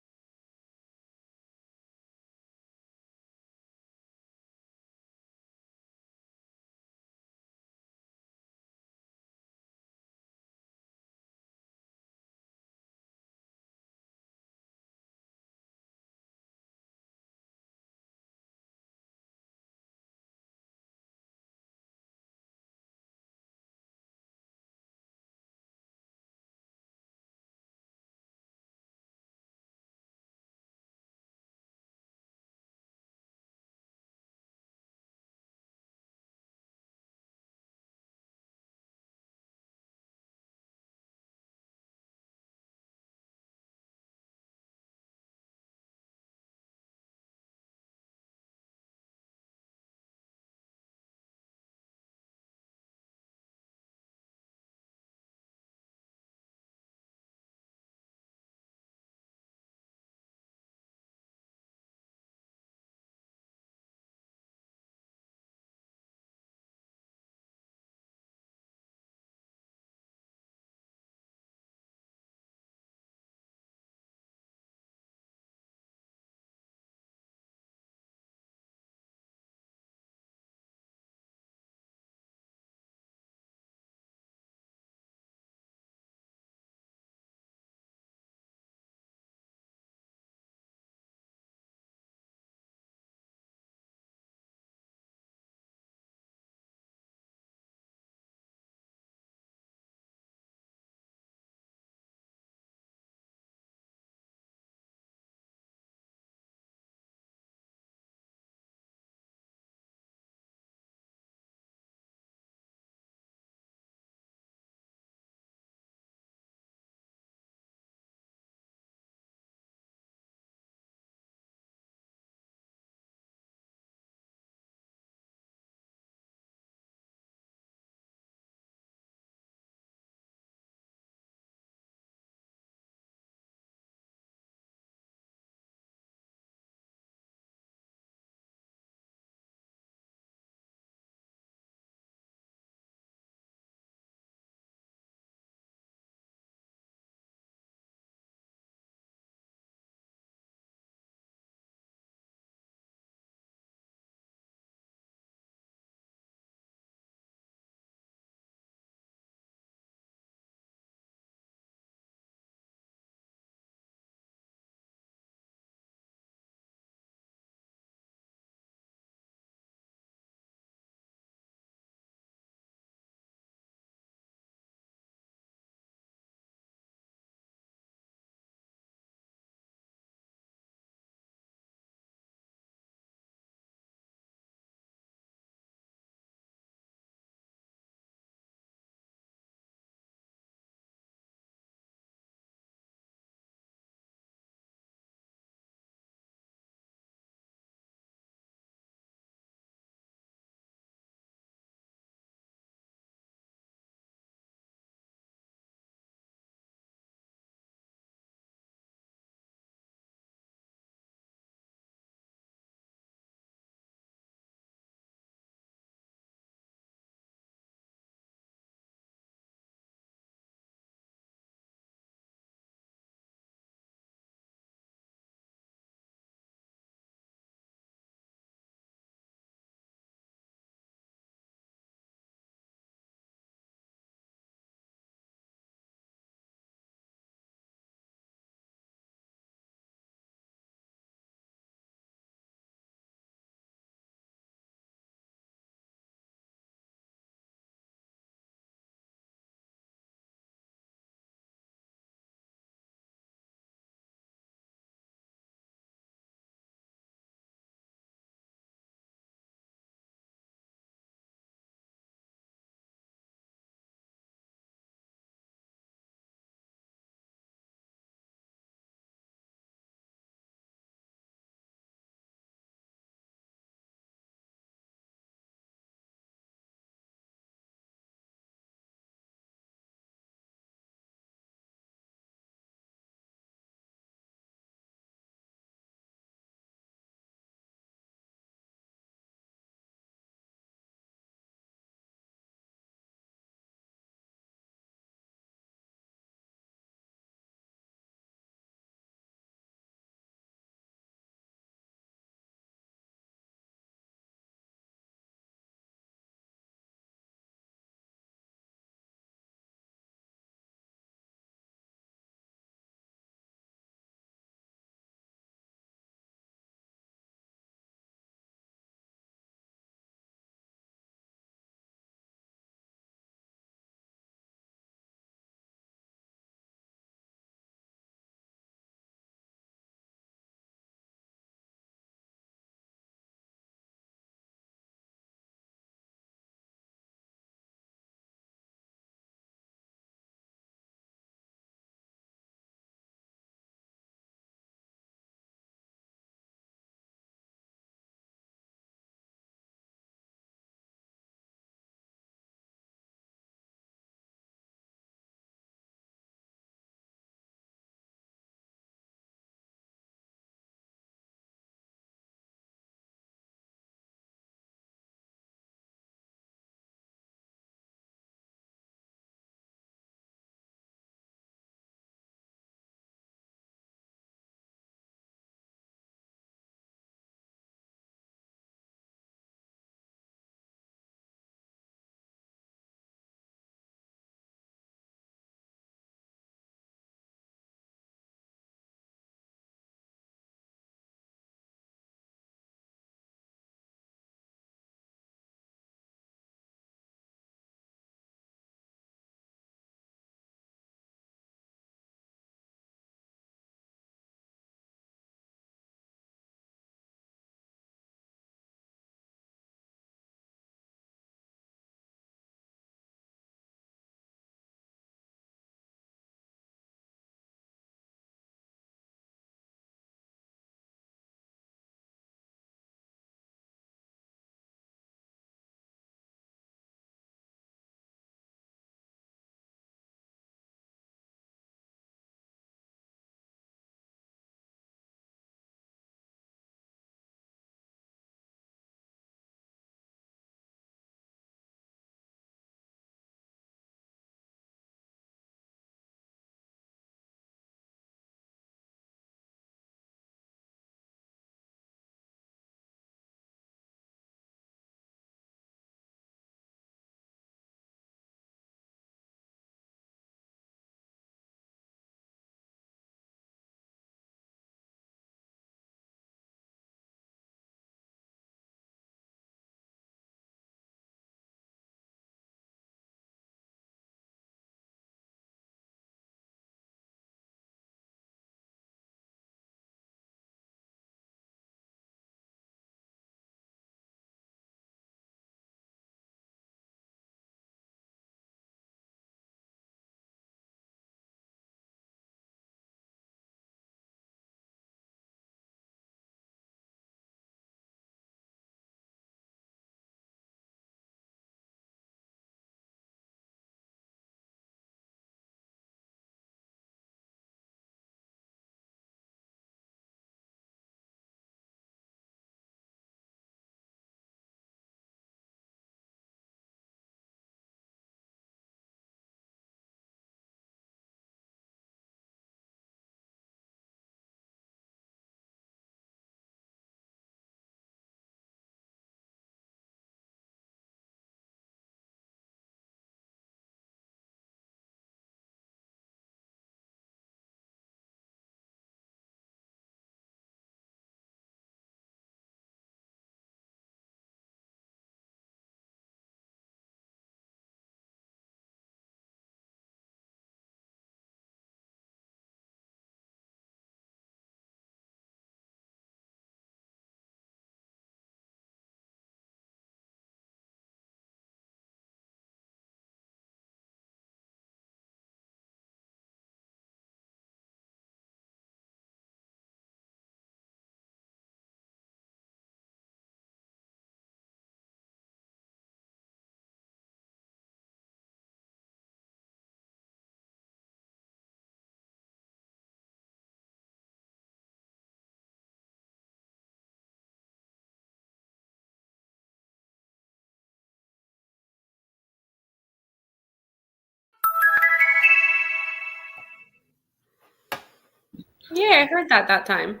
Yeah, I heard that time.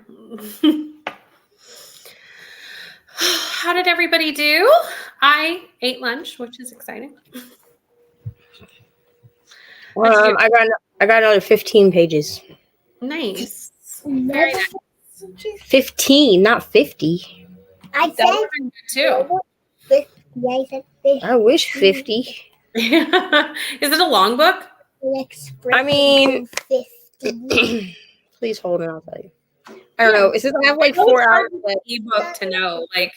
How did everybody do? I ate lunch, which is exciting. What'd you do? I got another 15 pages. Nice. Very nice. 15, not 50. I That said would have been good too. 50. I said 50. I wish 50. Is it a long book? I mean, 50. please hold it. I'll tell you. I don't know. It says I have like It's always 4 hard hours with left. ebook to know. Like,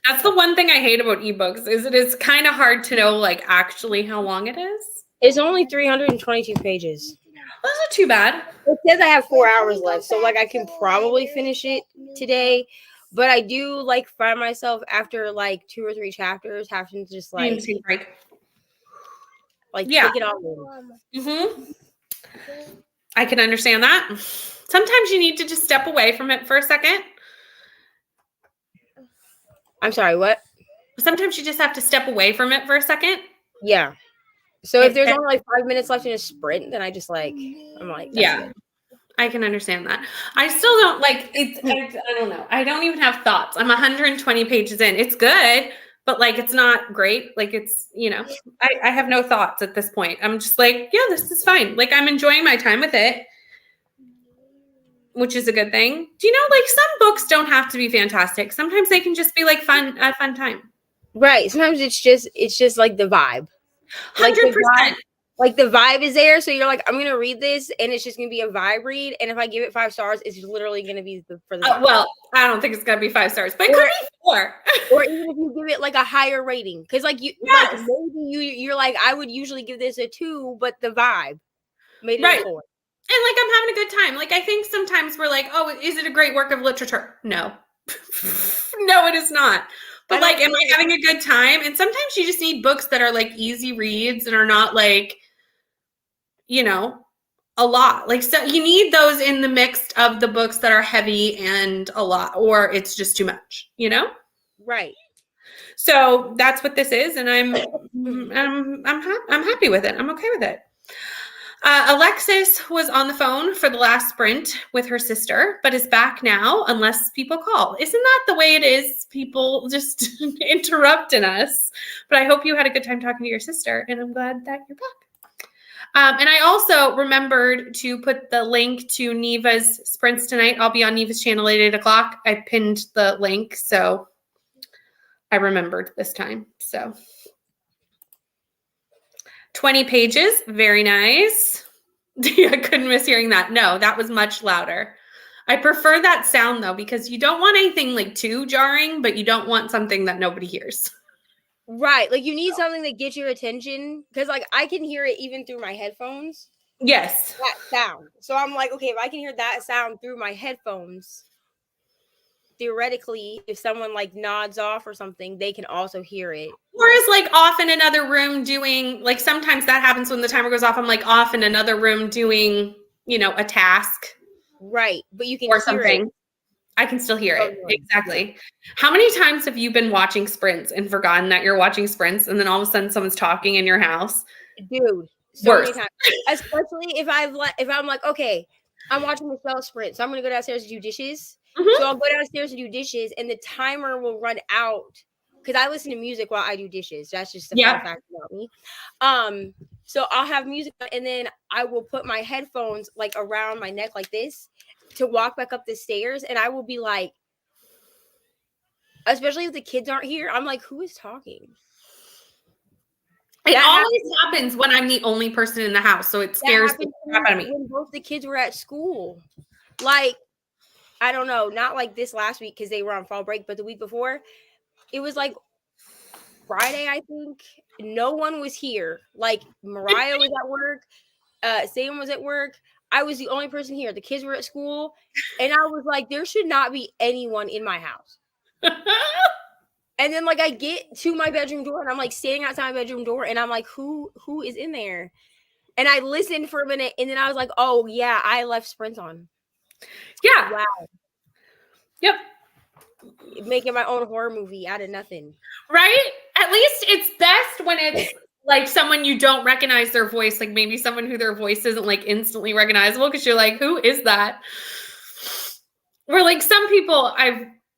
that's the one thing I hate about ebooks is it is kind of hard to know like actually how long it is. It's only 322 pages. Well, that's not too bad. It says I have 4 hours left, so like I can probably finish it today. But I do like find myself after like 2 or 3 chapters having to just like Break. take it all in. Mm-hmm. I can understand that. Sometimes you need to just step away from it for a second. I'm sorry, what? Sometimes you just have to step away from it for a second. Yeah. So if there's only like 5 minutes left in a sprint, then I just like I'm like that's Yeah. it. I can understand that. I still don't like it's. I don't know. I don't even have thoughts. I'm 120 pages in. It's good, but like it's not great. Like it's I have no thoughts at this point. I'm just like, yeah, this is fine. Like I'm enjoying my time with it, which is a good thing. Do you know like some books don't have to be fantastic. Sometimes they can just be like a fun time. Right. Sometimes it's just like the vibe. 100%. Like the vibe is there, so you're like, I'm gonna read this, and it's just gonna be a vibe read. And if I give it 5 stars, it's literally gonna be for the vibe. Well, I don't think it's gonna be 5 stars, but it could be 4. Or even if you give it like a higher rating, because like like maybe you're like, I would usually give this a 2, but the vibe made it a 4. And like I'm having a good time. Like I think sometimes we're like, oh, is it a great work of literature? No, no, it is not. But like, am I having a good time? And sometimes you just need books that are like easy reads and are not like, a lot. Like, so you need those in the mix of the books that are heavy and a lot, or it's just too much, Right. So that's what this is, and I'm happy with it. I'm okay with it. Alexis was on the phone for the last sprint with her sister, but is back now unless people call. Isn't that the way it is? People just interrupting us. But I hope you had a good time talking to your sister, and I'm glad that you're back. And I also remembered to put the link to Neva's sprints tonight. I'll be on Neva's channel at 8 o'clock. I pinned the link, so I remembered this time. So 20 pages, very nice. I couldn't miss hearing that. No, that was much louder. I prefer that sound though, because you don't want anything like too jarring, but you don't want something that nobody hears. Right. Like you need something that gets your attention, because like I can hear it even through my headphones. Yes. That sound. So I'm like, okay, if I can hear that sound through my headphones, theoretically, if someone like nods off or something, they can also hear it. Or is like off in another room doing, like sometimes that happens when the timer goes off. I'm like off in another room doing, a task. Right. But you can or hear something. it. I can still hear it. Exactly. How many times have you been watching sprints and forgotten that you're watching sprints, and then all of a sudden someone's talking in your house? Dude, so many times. Especially if I'm like, okay, I'm watching Michelle sprint, so I'm gonna go downstairs to do dishes. Mhm. So I'll go downstairs to do dishes, and the timer will run out because I listen to music while I do dishes. That's just a fun fact about me. So I'll have music, and then I will put my headphones like around my neck like this to walk back up the stairs, and I will be like, especially if the kids aren't here, I'm like, who is talking? It always happens when I'm the only person in the house, so it scares the crap out of me. When both the kids were at school, like, I don't know, not like this last week because they were on fall break, but the week before, it was like Friday, I think. No one was here. Like Mariah was at work, Sam was at work. I was the only person here. The kids were at school, and I was like, there should not be anyone in my house. And then like I get to my bedroom door, and I'm like standing outside my bedroom door, and I'm like, who is in there? And I listened for a minute, and then I was like, oh yeah, I left sprints on. Yeah. Wow. Yep. Making my own horror movie out of nothing. Right? At least it's best when it's like someone you don't recognize their voice, like maybe someone who their voice isn't like instantly recognizable because you're like, who is that? Or like some people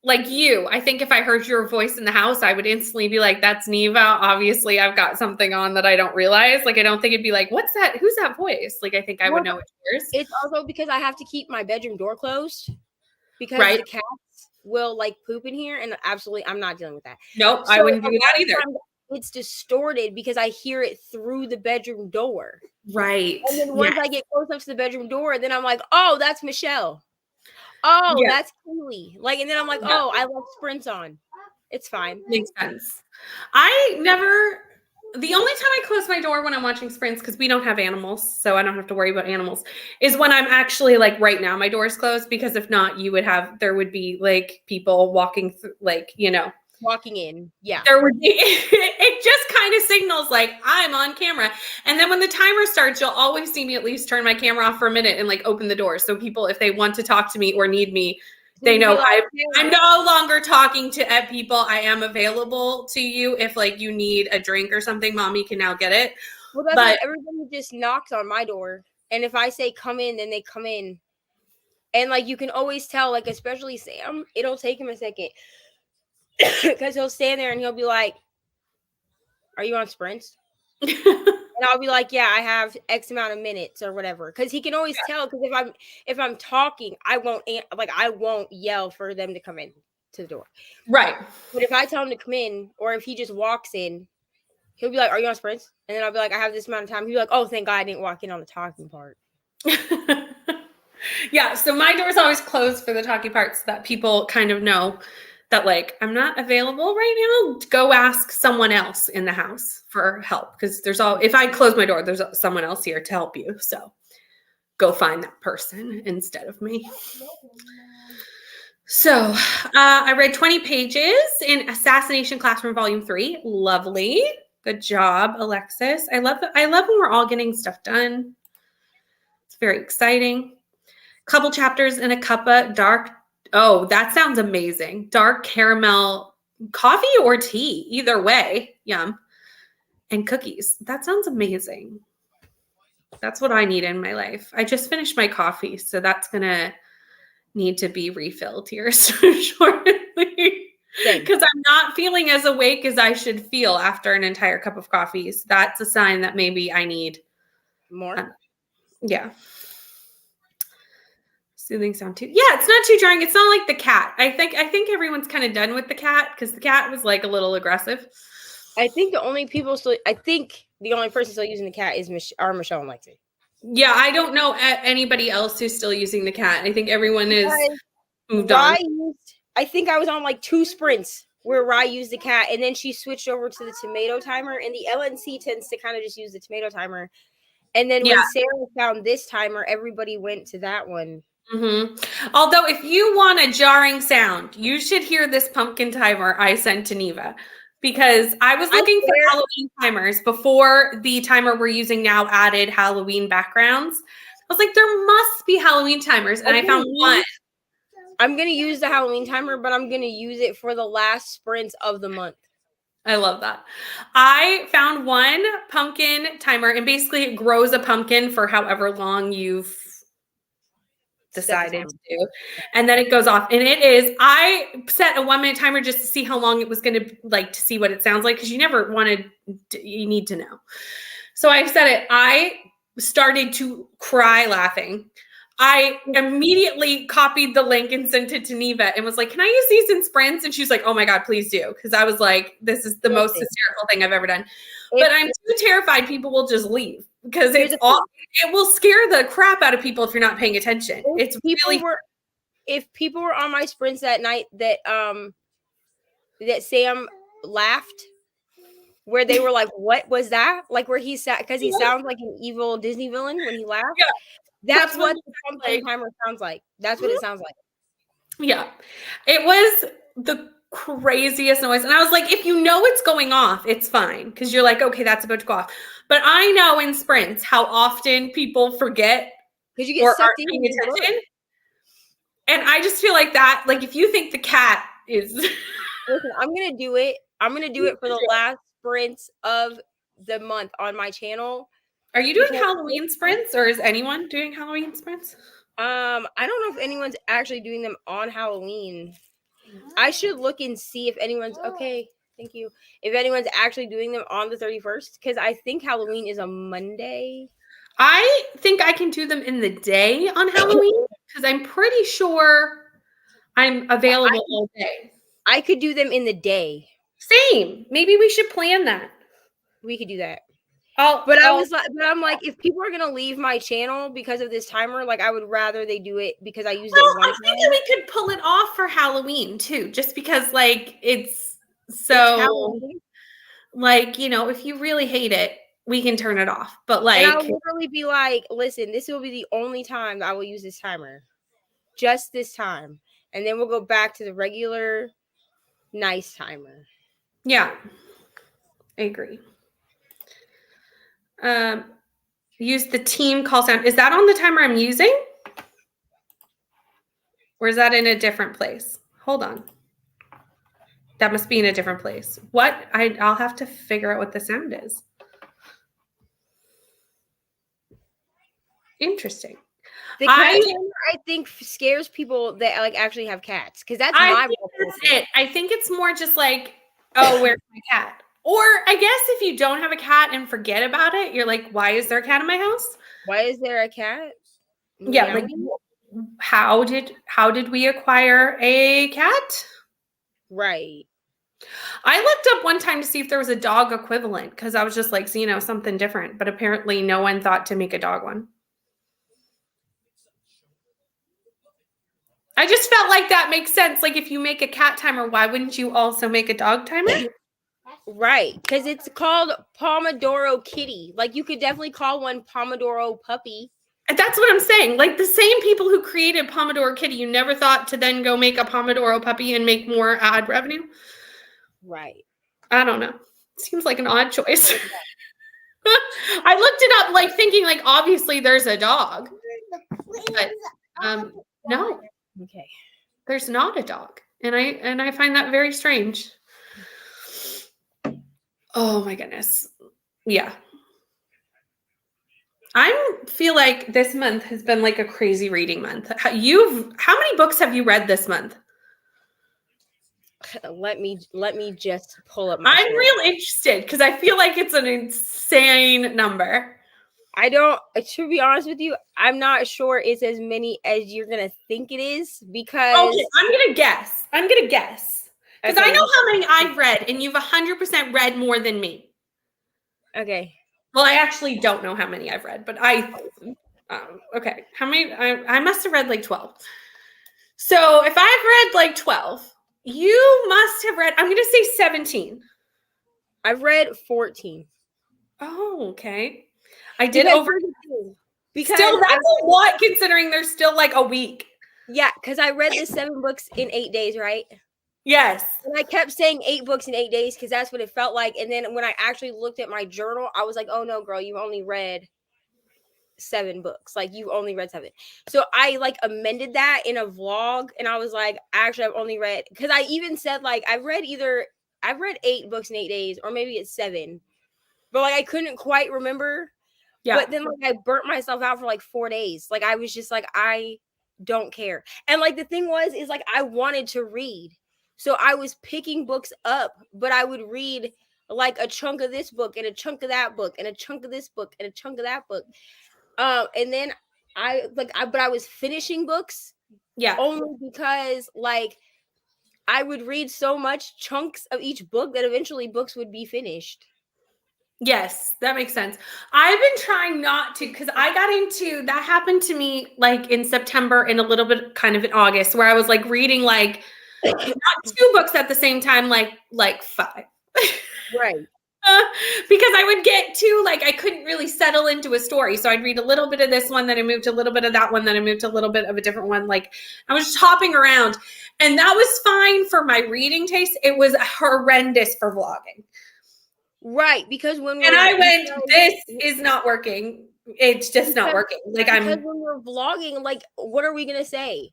like you, I think if I heard your voice in the house, I would instantly be like, that's Neva. Obviously, I've got something on that I don't realize. Like, I don't think it'd be like, what's that? Who's that voice? Like, I think I would know it's yours. It's also because I have to keep my bedroom door closed because Right. the cats will like poop in here, and absolutely, I'm not dealing with that. Nope, I So wouldn't a do that lot of either. times It's distorted because I hear it through the bedroom door. Right. And then once I get close up to the bedroom door, then I'm like, oh, that's Michelle. Oh, Yeah. that's Keely. Like, and then I'm like, Yeah. oh, I left sprints on. It's fine. Makes sense. The only time I close my door when I'm watching Sprints, because we don't have animals, so I don't have to worry about animals, is when I'm actually like right now my door is closed, because if not, there would be like people walking through, like, Walking in. Yeah. there would be, it just kind of signals like I'm on camera. And then when the timer starts, you'll always see me at least turn my camera off for a minute and like open the door. So people, if they want to talk to me or need me, they know I'm no longer talking to people. I am available to you. If like you need a drink or something, mommy can now get it. Well, that's like everybody just knocks on my door. And if I say come in, then they come in. And like you can always tell, like especially Sam, it'll take him a second. Because he'll stand there and he'll be like, are you on Sprints? And I'll be like, yeah, I have X amount of minutes or whatever. Because he can always tell. Because if I'm talking, I won't yell for them to come in to the door. Right. But if I tell him to come in, or if he just walks in, he'll be like, are you on Sprints? And then I'll be like, I have this amount of time. He'll be like, oh, thank God I didn't walk in on the talking part. Yeah. So my door's always closed for the talking part, so that people kind of know that like I'm not available right now. Go ask someone else in the house for help, because if I close my door, there's someone else here to help you. So go find that person instead of me. So I read 20 pages in Assassination Classroom Volume 3. Lovely. Good job, Alexis. I love when we're all getting stuff done. It's very exciting. Couple chapters in a cuppa dark. Oh, that sounds amazing. Dark caramel coffee or tea, either way. Yum. And cookies. That sounds amazing. That's what I need in my life. I just finished my coffee, so that's going to need to be refilled here shortly. Because I'm not feeling as awake as I should feel after an entire cup of coffee. So that's a sign that maybe I need more. Yeah. Soothing sound too. Yeah, it's not too jarring. It's not like the cat. I think everyone's kind of done with the cat, because the cat was like a little aggressive. I think the only person still using the cat is Michelle and Lexi. Yeah, I don't know anybody else who's still using the cat. I think everyone is moved on. I think I was on like 2 sprints where Rye used the cat, and then she switched over to the tomato timer, and the LNC tends to kind of just use the tomato timer. And then when Sarah found this timer, everybody went to that one. Mm-hmm. Although if you want a jarring sound, you should hear this pumpkin timer I sent to Neva, because I was looking for Halloween timers before the timer we're using now added Halloween backgrounds. I was like, there must be Halloween timers, and I found one. I'm going to use the Halloween timer, but I'm going to use it for the last sprints of the month. I love that. I found one pumpkin timer, and basically it grows a pumpkin for however long you've decided to do, and then it goes off. And I set a 1-minute timer just to see how long it was going to like, to see what it sounds like, because you need to know. So I set it. I started to cry laughing. I immediately copied the link and sent it to Neva and was like, can I use these in sprints? And she's like, oh my God, please do. Because I was like, this is the most hysterical thing I've ever done. But I'm too terrified people will just leave, because it will scare the crap out of people if you're not paying attention. If people were on my sprints that night that Sam laughed, where they were like, what was that? Like where he sat, because he sounds like an evil Disney villain when he laughs. Yeah. That's what the pumpkin timer sounds like. That's what it sounds like. Yeah. It was the craziest noise. And I was like, if you know it's going off, it's fine. Because you're like, okay, that's about to go off. But I know in sprints how often people forget because you get sucked in attention. And I just feel like that, like if you think the cat is listen, I'm gonna do it. I'm gonna do it for the last sprints of the month on my channel. Are you doing Halloween sprints, or is anyone doing Halloween sprints? I don't know if anyone's actually doing them on Halloween. I should look and see if anyone's okay. Thank you. If anyone's actually doing them on the 31st, because I think Halloween is a Monday. I think I can do them in the day on Halloween because I'm pretty sure I'm available all day. I could do them in the day. Same. Maybe we should plan that. We could do that. But I'm like, if people are gonna leave my channel because of this timer, like I would rather they do it because I used it one I think time. we could pull it off for Halloween too, just because like it's like, you know, if you really hate it, we can turn it off. But like, and I'll literally be like, listen, this will be the only time that I will use this timer, just this time, and then we'll go back to the regular nice timer. Yeah, I agree. Use the team call sound. Is that on the timer I'm using? Or is that in a different place? Hold on. That must be in a different place. What? I'll have to figure out what the sound is. Interesting. The cat timer, I think, scares people that like actually have cats because that's my. That's it. I think it's more just like, oh, where's my cat? Or I guess if you don't have a cat and forget about it, you're like, why is there a cat in my house? Why is there a cat? Yeah, like how did we acquire a cat? Right. I looked up one time to see if there was a dog equivalent because I was just like, you know, something different. But apparently no one thought to make a dog one. I just felt like that makes sense. Like if you make a cat timer, why wouldn't you also make a dog timer? Right, because it's called Pomodoro Kitty. Like you could definitely call one Pomodoro Puppy. That's what I'm saying. Like the same people who created Pomodoro Kitty, you never thought to then go make a Pomodoro Puppy and make more ad revenue? Right. I don't know. Seems like an odd choice. I looked it up, like thinking, like obviously there's a dog, but no. Okay. There's not a dog, and I find that very strange. Oh my goodness. Yeah. I feel like this month has been like a crazy reading month. How many books have you read this month? Let me just pull up I'm real interested because I feel like it's an insane number. I don't, to be honest with you, I'm not sure it's as many as you're going to think it is because. Okay, I'm going to guess. Because I know how many I've read and you've 100% read more than me. Okay. Well, I actually don't know how many I've read, but okay. How many? I must have read like 12. So if I've read like 12, you must have read, I'm going to say 17. I've read 14. Oh, okay. I did because still, that's a lot considering there's still like a week. Yeah, because I read the 7 books in 8 days, right? Yes. And I kept saying 8 books in 8 days because that's what it felt like. And then when I actually looked at my journal, I was like, oh no, girl, you've only read 7 books. Like you've only read 7. So I like amended that in a vlog. And I was like, actually, I've only read, because I even said like, I've read 8 books in 8 days, or maybe it's 7. But like, I couldn't quite remember. Yeah. But then like I burnt myself out for like 4 days. Like I was just like, I don't care. And like the thing is like I wanted to read. So I was picking books up, but I would read like a chunk of this book and a chunk of that book and a chunk of this book and a chunk of that book. And then but I was finishing books. Yeah. Only because like I would read so much chunks of each book that eventually books would be finished. Yes, that makes sense. I've been trying not to, because I got into, that happened to me like in September and a little bit kind of in August, where I was like reading like not 2 books at the same time, like 5. Right. Because I would get to like, I couldn't really settle into a story. So I'd read a little bit of this one, then I moved to a little bit of that one, then I moved to a little bit of a different one. Like I was just hopping around, and that was fine for my reading taste. It was horrendous for vlogging. Right, because when I went, this is not working. It's just not working. Like because when we're vlogging, like, what are we gonna say?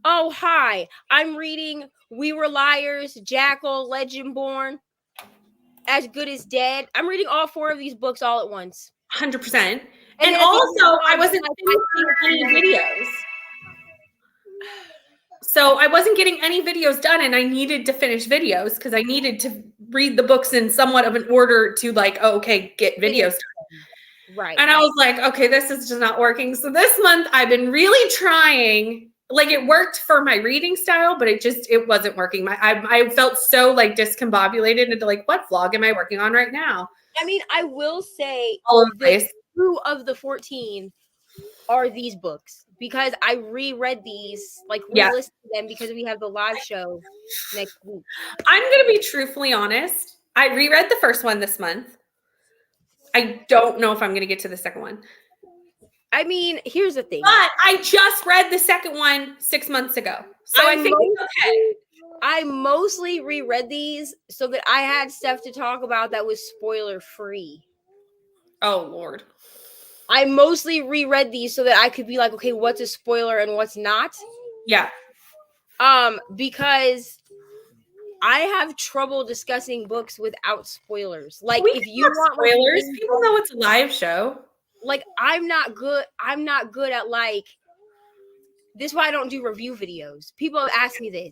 Oh, hi, I'm reading We Were Liars, Jackal, Legendborn, As Good as Dead. I'm reading all 4 of these books all at once. 100%. And then at the end of also, the I month, wasn't finishing any videos. So I wasn't getting any videos done, and I needed to finish videos because I needed to read the books in somewhat of an order to like, oh, okay, get videos done. Right. And I was like, okay, this is just not working. So this month I've been really trying. Like it worked for my reading style, but it wasn't working. I felt so like discombobulated into like, what vlog am I working on right now? I mean, I will say All over the the place. 2 of the 14 are these books because I reread these, like Yeah. re-listened to them because we have the live show next week. I'm gonna be truthfully honest. I reread the first one this month. I don't know if I'm gonna get to the second one. I mean, here's the thing. But I just read the second one 6 months ago. So I think it's okay. I mostly reread these so that I had stuff to talk about that was spoiler free. Oh Lord. I mostly reread these so that I could be like, okay, what's a spoiler and what's not? Yeah. Because I have trouble discussing books without spoilers. Like, We if can you have want spoilers, like, people know it's a live show. Like, I'm not good at like. This is why I don't do review videos. People have asked me this.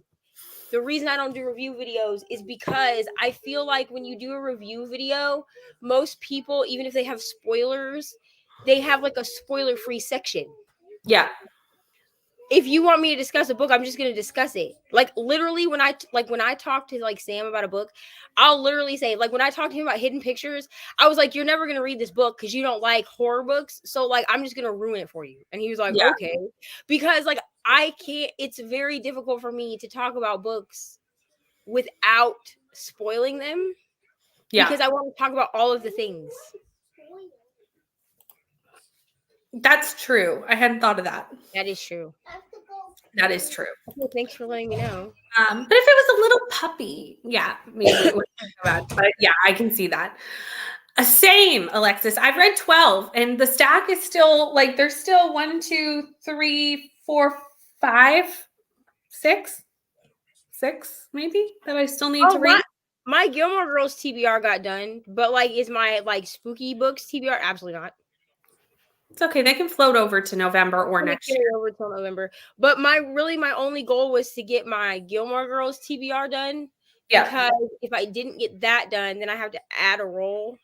The reason I don't do review videos is because I feel like when you do a review video, most people, even if they have spoilers, they have like a spoiler-free section. Yeah. If you want me to discuss a book, I'm just going to discuss it. Like literally when I talk to like Sam about a book, I'll literally say, like when I talked to him about Hidden Pictures, I was like, you're never going to read this book because you don't like horror books. So like, I'm just going to ruin it for you. And he was like, Yeah. okay. Because like, I can't, it's very difficult for me to talk about books without spoiling them. Yeah. Because I want to talk about all of the things. That's true. I hadn't thought of that. That is true. That is true. Well, thanks for letting me know. But if it was a little puppy, yeah, maybe it would be bad. But yeah, I can see that. Same, Alexis. I've read 12, and the stack is still like there's still 1, 2, 3, 4, 5, 6, maybe that I still need to read. My Gilmore Girls TBR got done, but like, is my like spooky books TBR? Absolutely not. It's okay. They can float over to November or next year. Over till November. But my only goal was to get my Gilmore Girls TBR done. Yeah. Because if I didn't get that done, then I have to add a roll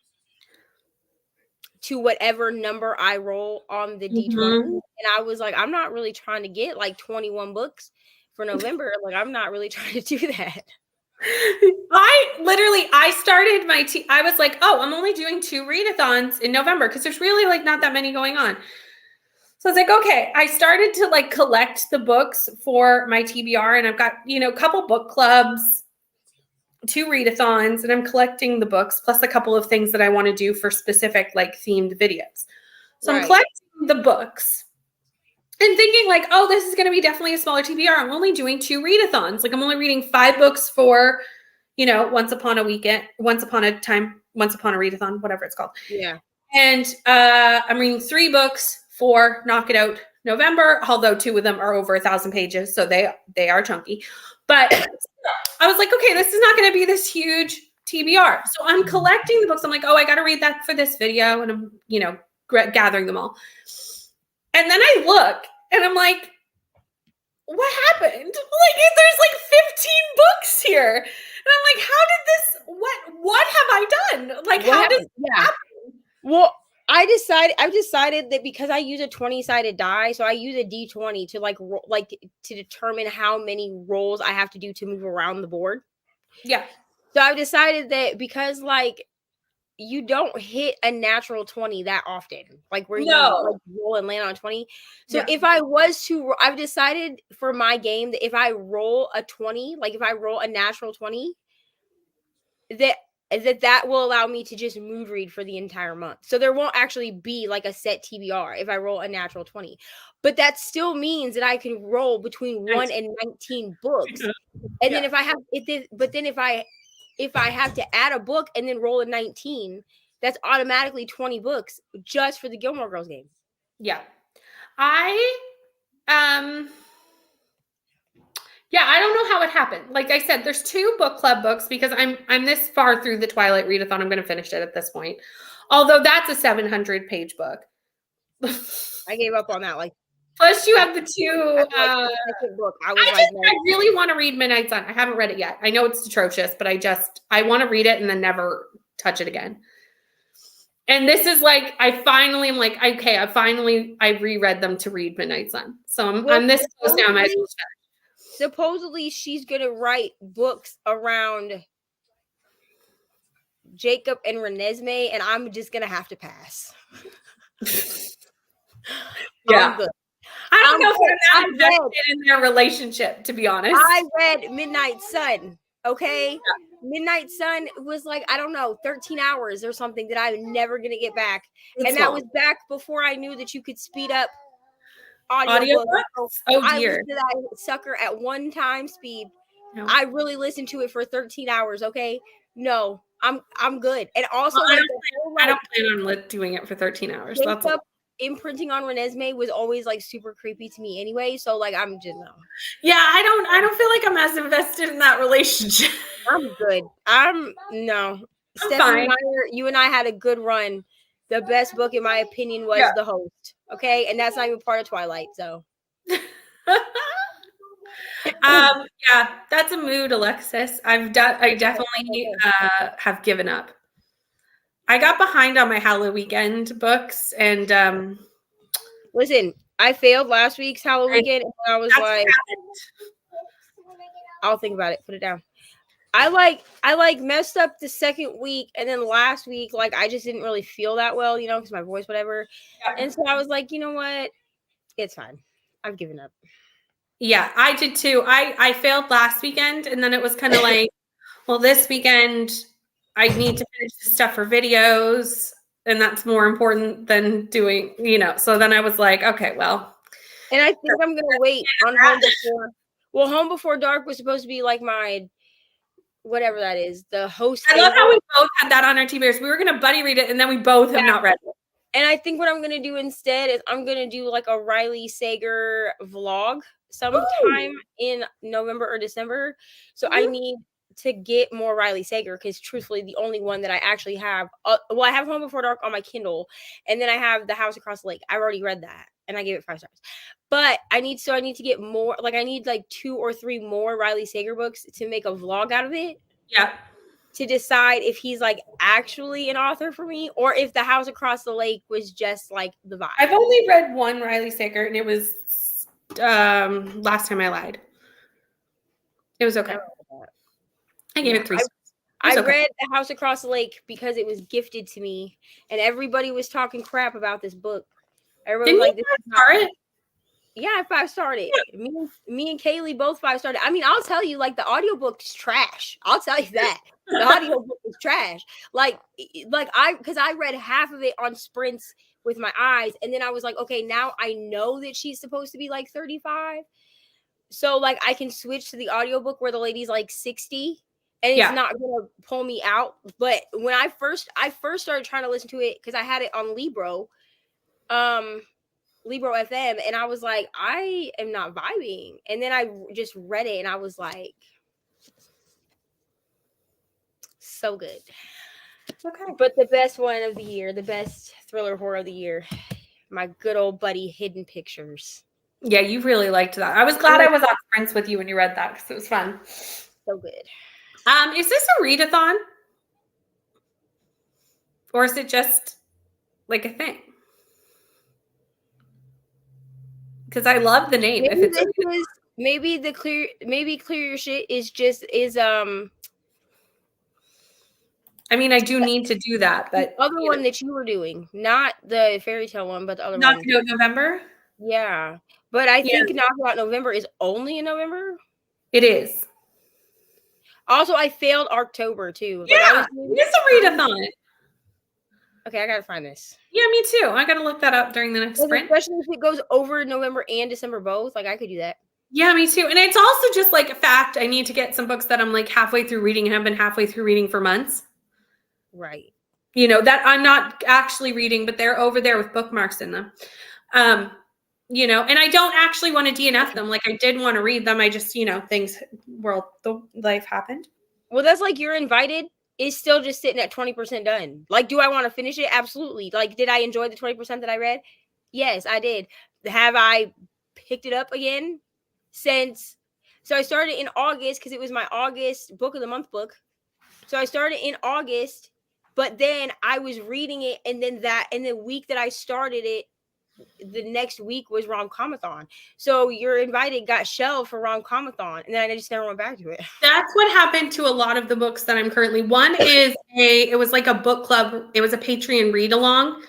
to whatever number I roll on the D20. And I was like, I'm not really trying to get like 21 books for November. Like, I'm not really trying to do that. I started I was like, oh, I'm only doing 2 readathons in November because there's really like not that many going on. So I was like, okay, I started to like collect the books for my TBR, and I've got, a couple book clubs, 2 readathons, and I'm collecting the books plus a couple of things that I want to do for specific like themed videos. So I'm collecting the books and thinking like, oh, this is going to be definitely a smaller TBR. I'm only doing 2 readathons. Like I'm only reading 5 books for, once upon a readathon, whatever it's called. Yeah. And I'm reading 3 books for Knock It Out November, although 2 of them are over 1,000 pages. So they are chunky. But I was like, okay, this is not going to be this huge TBR. So I'm collecting the books. I'm like, oh, I got to read that for this video. And I'm, gathering them all. And then I look and I'm like, what happened? Like, there's like 15 books here. And I'm like, what have I done? Like, how does this happen? Well, I've decided that because I use a 20-sided die, so I use a D20 to to determine how many rolls I have to do to move around the board. Yeah. So I've decided that because like you don't hit a natural 20 that often, like where you roll and land on 20. So if I was to, I've decided for my game that if I roll a 20, like if I roll a natural 20, that will allow me to just mood read for the entire month. So there won't actually be like a set TBR if I roll a natural 20. But that still means that I can roll between 1 and 19 books. And then if I have to add a book and then roll a 19, that's automatically 20 books just for the Gilmore Girls game. Yeah. I don't know how it happened. Like I said, there's 2 book club books because I'm this far through the Twilight readathon. I'm going to finish it at this point. Although that's a 700-page book. I gave up on that. Like, Plus, you have the two. the second book. I was I really want to read Midnight Sun. I haven't read it yet. I know it's atrocious, but I want to read it and then never touch it again. And this is like, I finally am like, okay, I reread them to read Midnight Sun. So I'm this close now. Supposedly, she's gonna write books around Jacob and Renesmee, and I'm just gonna have to pass. Yeah. I'm good. I don't know if I'm that invested in their relationship, to be honest. I read Midnight Sun. Okay. Yeah. Midnight Sun was like, I don't know, 13 hours or something that I'm never gonna get back. And that was back before I knew that you could speed up audiobooks. Oh I dear. listened to that sucker at one time speed. No. I really listened to it for 13 hours. Okay. No, I'm good. And also, I don't plan on doing it for 13 hours. Jacob imprinting on Renesmee was always like super creepy to me anyway. So like, I'm just no. Yeah, I don't feel like I'm as invested in that relationship. I'm good. No. Stephanie Meyer, you and I had a good run. The best book, in my opinion, was The Host. Okay, and that's not even part of Twilight. So, yeah, that's a mood, Alexis. I definitely have given up. I got behind on my Halloween weekend books, and listen, I failed last week's Halloween weekend, and I was like, I'll think about it. Put it down. I messed up the second week, and then last week, like I just didn't really feel that well, because my voice, whatever. Yeah. And so I was like, you know what? It's fine. I've given up. Yeah, I did too. I failed last weekend, and then it was kind of like, well, this weekend I need to finish the stuff for videos, and that's more important than doing, So then I was like, okay, well. And I think I'm gonna wait on Home Before. Well, Home Before Dark was supposed to be like my whatever that is, the host. I love how we both had that on our T-Bears. We were going to buddy read it, and then we both have not read it. And I think what I'm going to do instead is I'm going to do like a Riley Sager vlog sometime in November or December. So I need to get more Riley Sager because truthfully, the only one that I actually have, I have Home Before Dark on my Kindle, and then I have The House Across the Lake. I've already read that. And I gave it 5 stars. But I need to get more, like I need like 2 or 3 more Riley Sager books to make a vlog out of it. Yeah. To decide if he's like actually an author for me or if The House Across the Lake was just like the vibe. I've only read one Riley Sager, and it was Last Time I Lied. It was okay. I gave it 3 stars. I read The House Across the Lake because it was gifted to me, and everybody was talking crap about this book. Everybody was like, "This is not it." Yeah, I 5-starred it. Yeah. Me and Kaylee both 5-starred it. I mean, I'll tell you, like the audiobook's trash. I'll tell you that. The audiobook is trash. Because I read half of it on sprints with my eyes, and then I was like, okay, now I know that she's supposed to be like 35. So like I can switch to the audiobook where the lady's like 60. And it's not gonna pull me out. But when I first started trying to listen to it, because I had it on Libro FM, and I was like, I am not vibing. And then I just read it, and I was like, so good. Okay. But the best one of the year, the best thriller horror of the year, my good old buddy, Hidden Pictures. Yeah, you really liked that. I was glad I was on sprints with you when you read that because it was fun. So good. Is this a readathon? Or is it just like a thing? Because I love the name. Maybe Clear Your Shit is I mean, I do need to do that, but the other one that you were doing, not the fairy tale one, but the other one. Not November? Yeah. But I think Knock About November is only in November. It is. Also, I failed October too. Yeah, it's a readathon. Okay, I gotta find this. Yeah, me too. I gotta look that up during the next sprint. Especially if it goes over November and December both. Like I could do that. Yeah, me too. And it's also just like a fact. I need to get some books that I'm like halfway through reading and have been halfway through reading for months. Right. That I'm not actually reading, but they're over there with bookmarks in them. And I don't actually want to DNF them. Like I did want to read them. I just, life happened. Well, that's like You're Invited is still just sitting at 20% done. Like, do I want to finish it? Absolutely. Like, did I enjoy the 20% that I read? Yes, I did. Have I picked it up again since? So I started in August because it was my August book of the month book. So I started in August, but then I was reading it, and then the week that I started it, the next week was Rom-Comathon. So You're Invited got shelved for Rom-Comathon, and then I just never went back to it. That's what happened to a lot of the books that I'm currently. One is it was like a book club. It was a Patreon read along,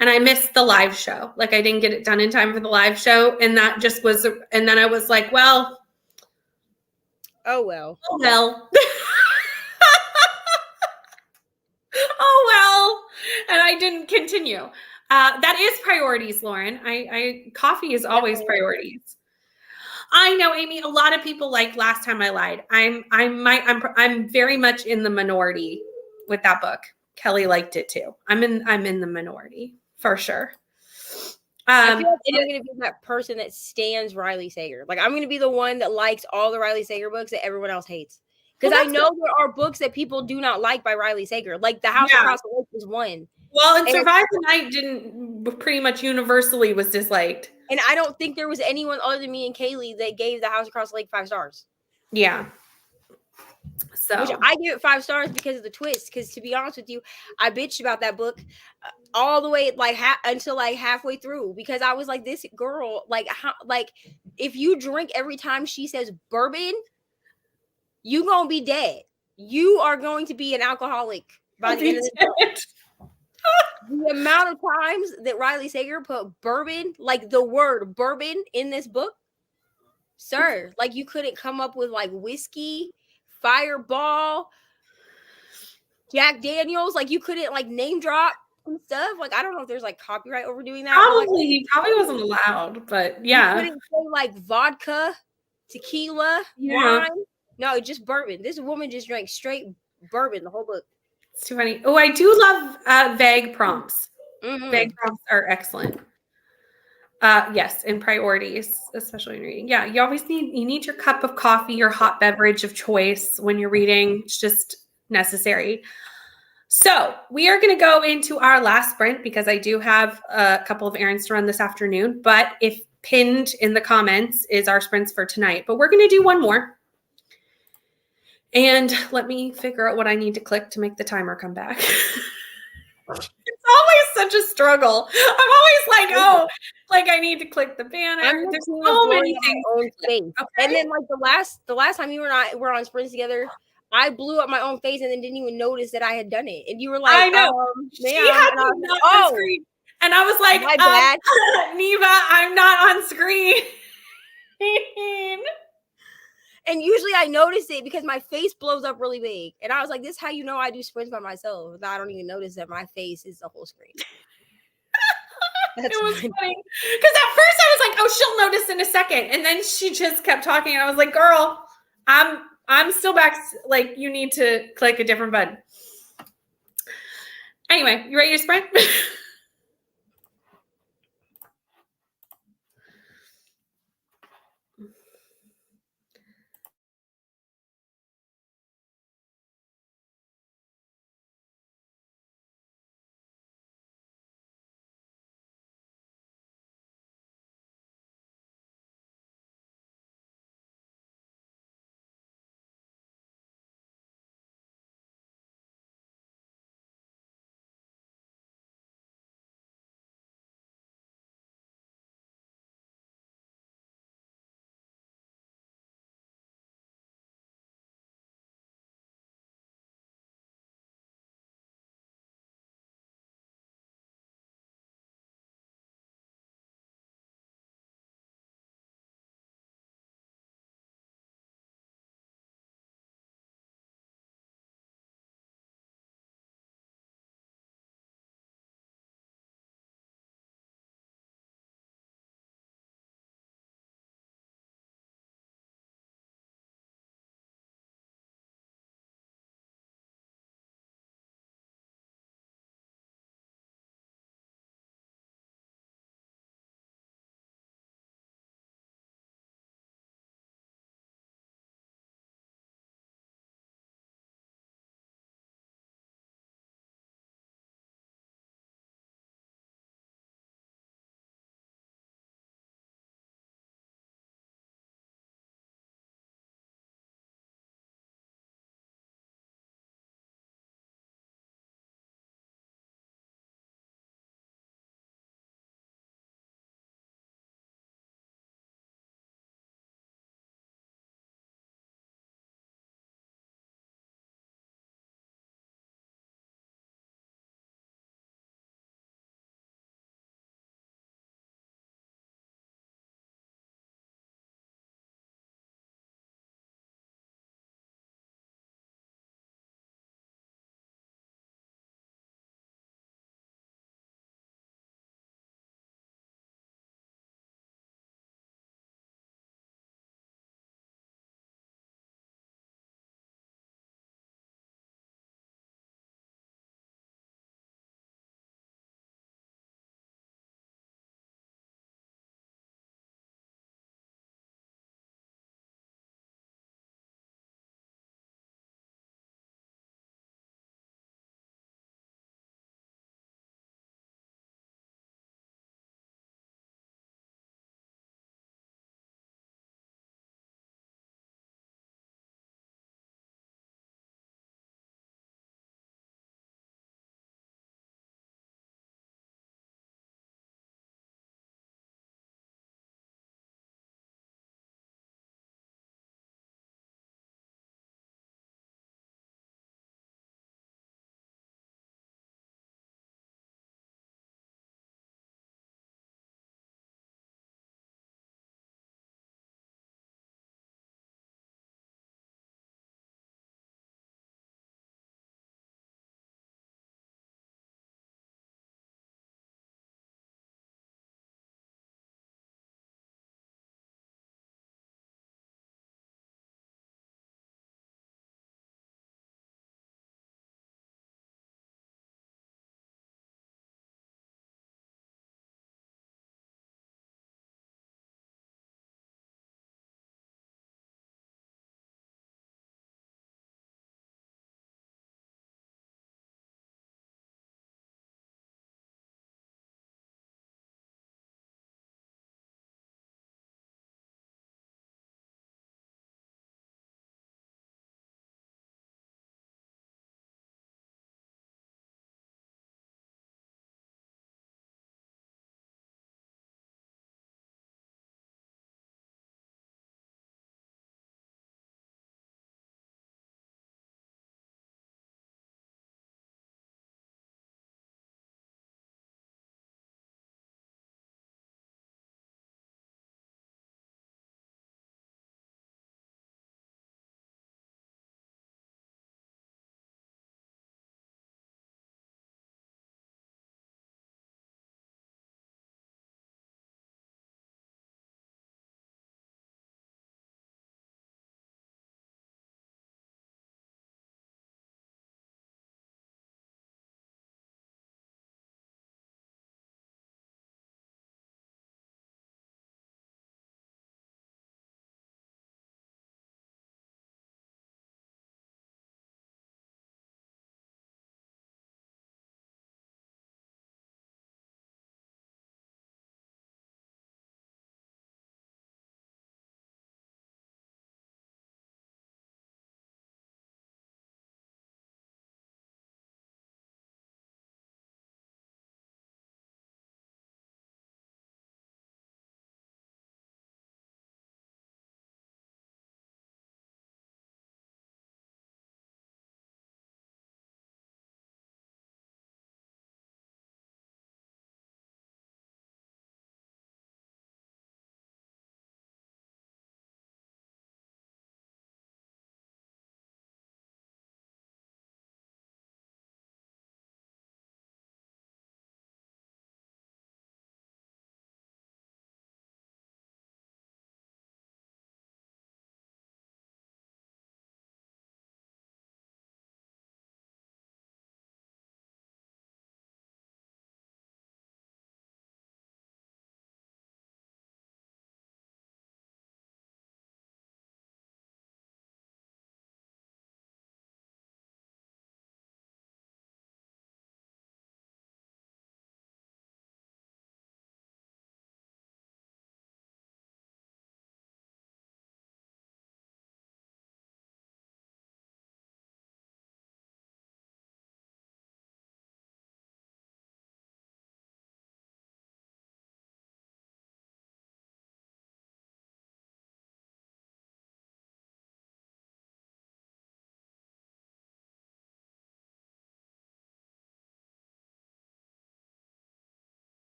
and I missed the live show. Like I didn't get it done in time for the live show, and that just was. And then I was like, well, Oh well. oh well. Oh well, and I didn't continue. That is priorities, Lauren. I coffee is always priorities. I know, Amy. A lot of people like Last Time I Lied. I'm very much in the minority with that book. Kelly liked it too. I'm in the minority for sure. I feel like I'm going to be that person that stands Riley Sager. Like I'm going to be the one that likes all the Riley Sager books that everyone else hates. Because I know there are books that people do not like by Riley Sager. Like The House Across the Lake is one. Well, and Survive the Night didn't pretty much universally was disliked. And I don't think there was anyone other than me and Kaylee that gave The House Across the Lake 5 stars. Yeah. So which I give it 5 stars because of the twist. Because to be honest with you, I bitched about that book all the way until like halfway through because I was like, this girl, like if you drink every time she says bourbon, you gonna be dead. You are going to be an alcoholic by the end of the book. The amount of times that Riley Sager put bourbon, like the word bourbon in this book, sir, like you couldn't come up with like whiskey, Fireball, Jack Daniels, like you couldn't like name drop and stuff. Like I don't know if there's like copyright over doing that. Probably he probably wasn't allowed, but yeah. You couldn't say like vodka, tequila, wine. No, just bourbon. This woman just drank straight bourbon the whole book. It's too funny. Oh, I do love vague prompts. Mm-hmm. Vague prompts are excellent. Yes, in priorities, especially in reading. Yeah, you always need your cup of coffee, your hot beverage of choice when you're reading. It's just necessary. So we are going to go into our last sprint because I do have a couple of errands to run this afternoon. But if pinned in the comments is our sprints for tonight. But we're going to do one more. And let me figure out what I need to click to make the timer come back. It's always such a struggle. I'm always like, oh, like I need to click the banner. There's so many things. Okay? And then like the last time you and I were on sprints together, I blew up my own face and then didn't even notice that I had done it. And you were like, I know. She had me not on screen. And I was like, my bad. Neva, I'm not on screen. And usually I notice it because my face blows up really big. And I was like, this is how you know I do sprints by myself. I don't even notice that my face is the whole screen. It was funny. Because at first I was like, oh, she'll notice in a second. And then she just kept talking. And I was like, girl, I'm still back. Like, you need to click a different button. Anyway, you ready to sprint?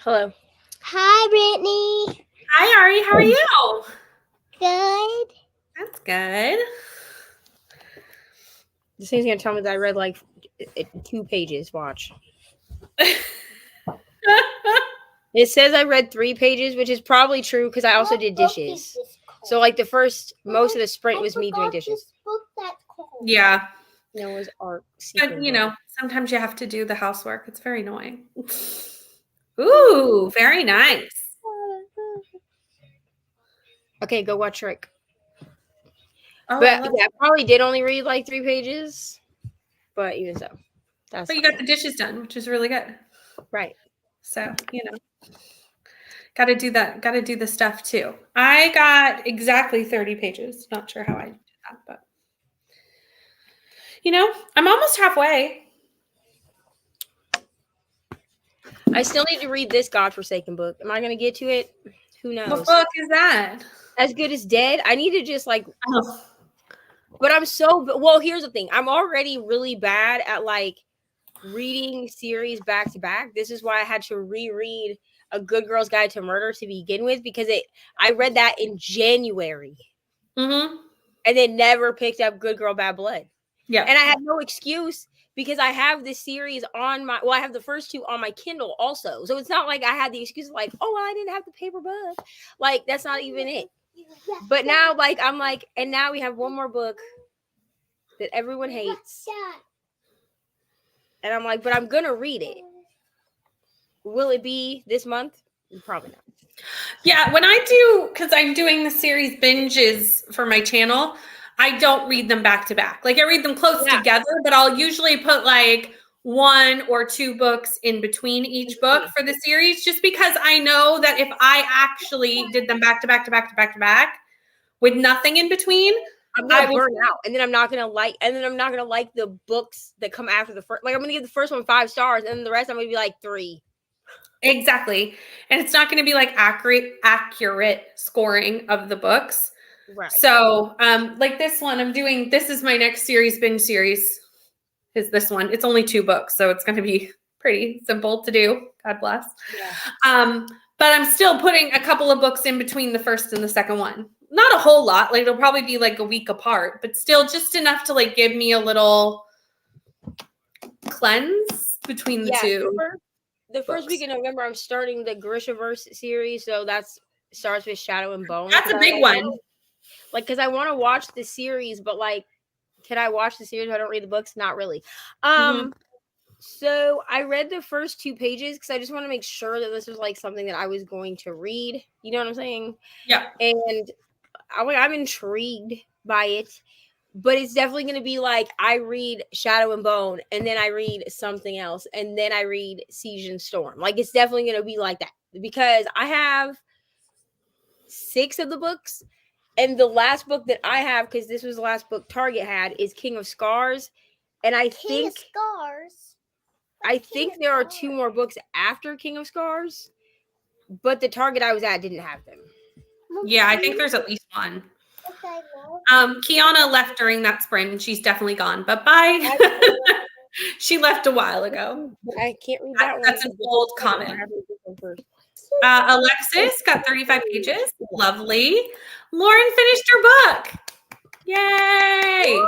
Hello. Hi, Brittany. Hi, Ari. How are you? Good. That's good. This thing's gonna tell me that I read like 2 pages. Watch. It says I read 3 pages, which is probably true because I also did dishes. So like the first most of the sprint was me doing dishes. This book that's called. Yeah. No, it was art. But, sometimes you have to do the housework. It's very annoying. Ooh, very nice. Okay, go watch Rick. Oh, But yeah, I probably did only read like 3 pages. But even so, that's but you got the dishes done, which is really good. right. So, got to do that. Got to do the stuff too. I got exactly 30 pages. Not sure how I did that, but I'm almost halfway. I still need to read this godforsaken book. Am I going to get to it? Who knows? What book is that? As Good as Dead. I need to just like. Oh. But I'm so well. Here's the thing. I'm already really bad at like reading series back to back. This is why I had to reread A Good Girl's Guide to Murder to begin with because I read that in January Mm-hmm. and then never picked up Good Girl Bad Blood. Yeah. And I had no excuse because I have this series on I have the first 2 on my Kindle also. So it's not like I had the excuse of like, oh, well, I didn't have the paper book. Like that's not even it. But now I'm like, and now we have one more book that everyone hates. And I'm like, but I'm going to read it. Will it be this month? Probably not. Yeah, when I do, because I'm doing the series binges for my channel, I don't read them back to back. Like I read them close together, but I'll usually put like 1 or 2 books in between each book for the series, just because I know that if I actually did them back to back to back to back to back with nothing in between, I'm gonna burn out, and then I'm not gonna like the books that come after the first. Like I'm gonna give the first one 5 stars, and then the rest I'm gonna be like 3. Exactly. And it's not going to be like accurate scoring of the books. Right. So, like this one, this is my next binge series is this one. It's only 2 books, so it's going to be pretty simple to do. God bless. Yeah. But I'm still putting a couple of books in between the first and the second one. Not a whole lot. Like it'll probably be like a week apart, but still just enough to like give me a little cleanse between the 2. The first week in November, I'm starting the Grishaverse series, so starts with Shadow and Bone. That's a big one. Like, because I want to watch the series, but like, can I watch the series if I don't read the books? Not really. So I read the first 2 pages because I just want to make sure that this was like something that I was going to read. You know what I'm saying? Yeah. And I'm intrigued by it. But it's definitely going to be like I read Shadow and Bone, and then I read something else, and then I read Siege and Storm. Like it's definitely going to be like that because I have 6 of the books, and the last book that I have, because this was the last book Target had, is King of Scars, and I think there are 2 more books after King of Scars, but the Target I was at didn't have them. Yeah, I think there's at least 1. Kiana left during that sprint and she's definitely gone. But bye. She left a while ago. I can't read that one. That's an old comment. Alexis got 35 pages. Lovely. Lauren finished her book. Yay.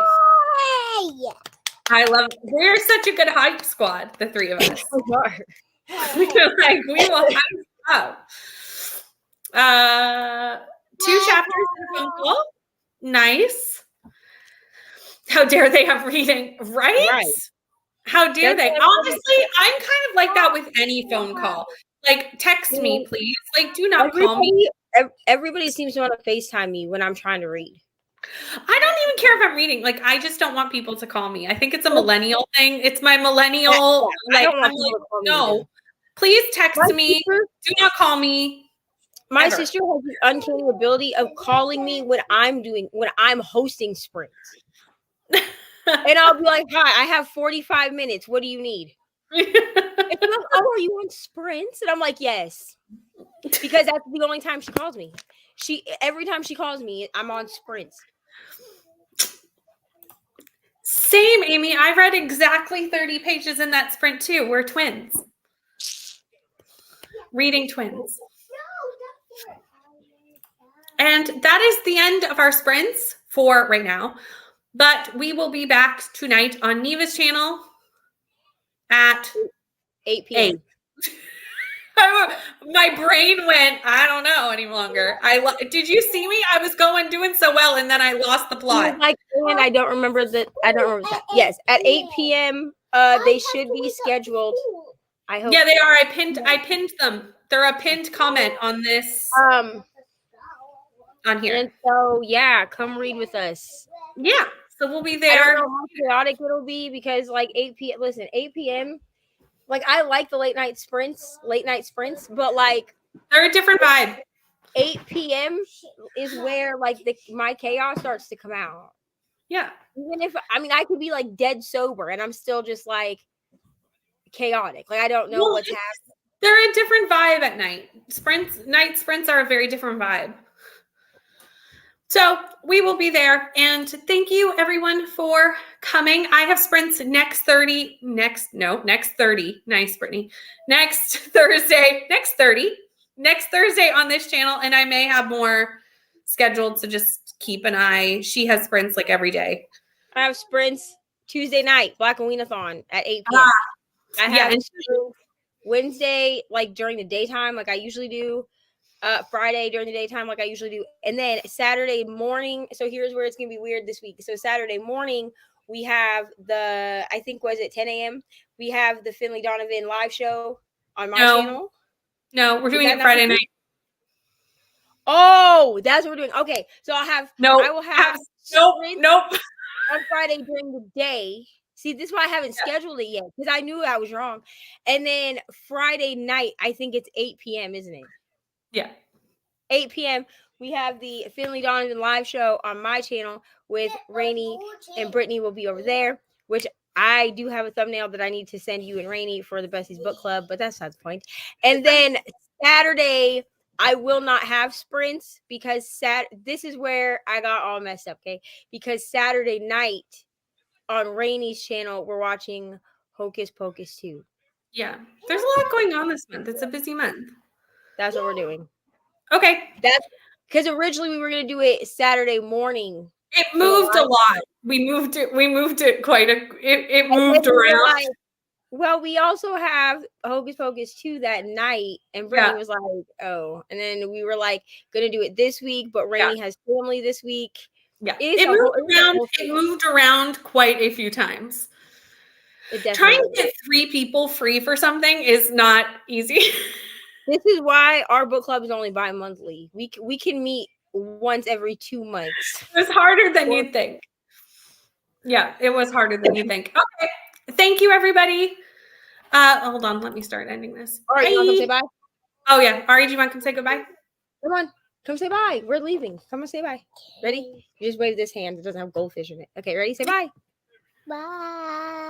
I love it. We're such a good hype squad, the 3 of us. Like we will hype up. 2 chapters in a phone call. Nice. How dare they have reading, right? How dare they? Honestly, I'm kind of like that with any phone call. Like, text me, please. Like, do not call me. Everybody seems to want to FaceTime me when I'm trying to read. I don't even care if I'm reading. Like, I just don't want people to call me. I think it's a millennial thing. It's my millennial. No. Please text me. Do not call me. My sister has the uncanny ability of calling me when I'm hosting sprints. And I'll be like, hi, I have 45 minutes. What do you need? And she's like, oh, are you on sprints? And I'm like, yes. Because that's the only time she calls me. Every time she calls me, I'm on sprints. Same, Amy. I read exactly 30 pages in that sprint too. We're twins. Reading Twins. And that is the end of our sprints for right now. But we will be back tonight on Neva's channel at 8 p.m. 8. My brain went, I don't know any longer. Did you see me? I was doing so well, and then I lost the plot. Like, and I don't remember that. Yes, at 8 p.m. They should be scheduled. I hope. Yeah, they are. I pinned them. They're a pinned comment on this. On here. And so yeah, come read with us. Yeah. So we'll be I there. don't know how chaotic it'll be because like 8 p.m. Listen, 8 p.m. Like I like the late night sprints, but like They're a different vibe. 8 p.m. is where like my chaos starts to come out. Yeah. Even if I could be like dead sober and I'm still just like chaotic. Like I don't know what's happening. They're a different vibe at night. Night sprints are a very different vibe. So we will be there. And thank you everyone for coming. I have sprints next 30. Nice, Brittany. Next Thursday on this channel. And I may have more scheduled. So just keep an eye. She has sprints like every day. I have sprints Tuesday night, Black and Weenathon at 8 p.m. I have Wednesday, like during the daytime, like I usually do. Friday during the daytime, like I usually do. And then Saturday morning. So here's where it's going to be weird this week. So Saturday morning, we have I think, was it 10 a.m.? We have the Finley Donovan live show on my channel. No, we're doing it Friday night. Oh, that's what we're doing. Okay. So I will have nope. on Friday during the day. See, this is why I haven't scheduled it yet because I knew I was wrong. And then Friday night, I think it's 8 p.m., isn't it? Yeah. 8 p.m. We have the Finley Donovan live show on my channel with Rainey, and Brittany will be over there, which I do have a thumbnail that I need to send you and Rainey for the Besties Book Club, but that's not the point. And then Saturday, I will not have sprints because this is where I got all messed up, okay? Because Saturday night on Rainey's channel, we're watching Hocus Pocus 2. Yeah. There's a lot going on this month. It's a busy month. That's what we're doing. Okay. That's because originally we were going to do it Saturday morning. It moved a lot. We moved it quite it moved around. Well, we also have Hocus Pocus 2 that night, and Brittany was like, oh. And then we were like, going to do it this week, but Rainey has family this week. Yeah. It moved around quite a few times. Trying to get 3 people free for something is not easy. This is why our book club is only bi-monthly. We can meet once every 2 months. It was harder than you think. Yeah, it was harder than you think. Okay. Thank you, everybody. Hold on. Let me start ending this. All right, you want to come say bye? Oh, yeah. Ari, do you want to come say goodbye? Come on. Come say bye. We're leaving. Come and say bye. Ready? You just wave this hand. It doesn't have goldfish in it. Okay, ready? Say bye. Bye.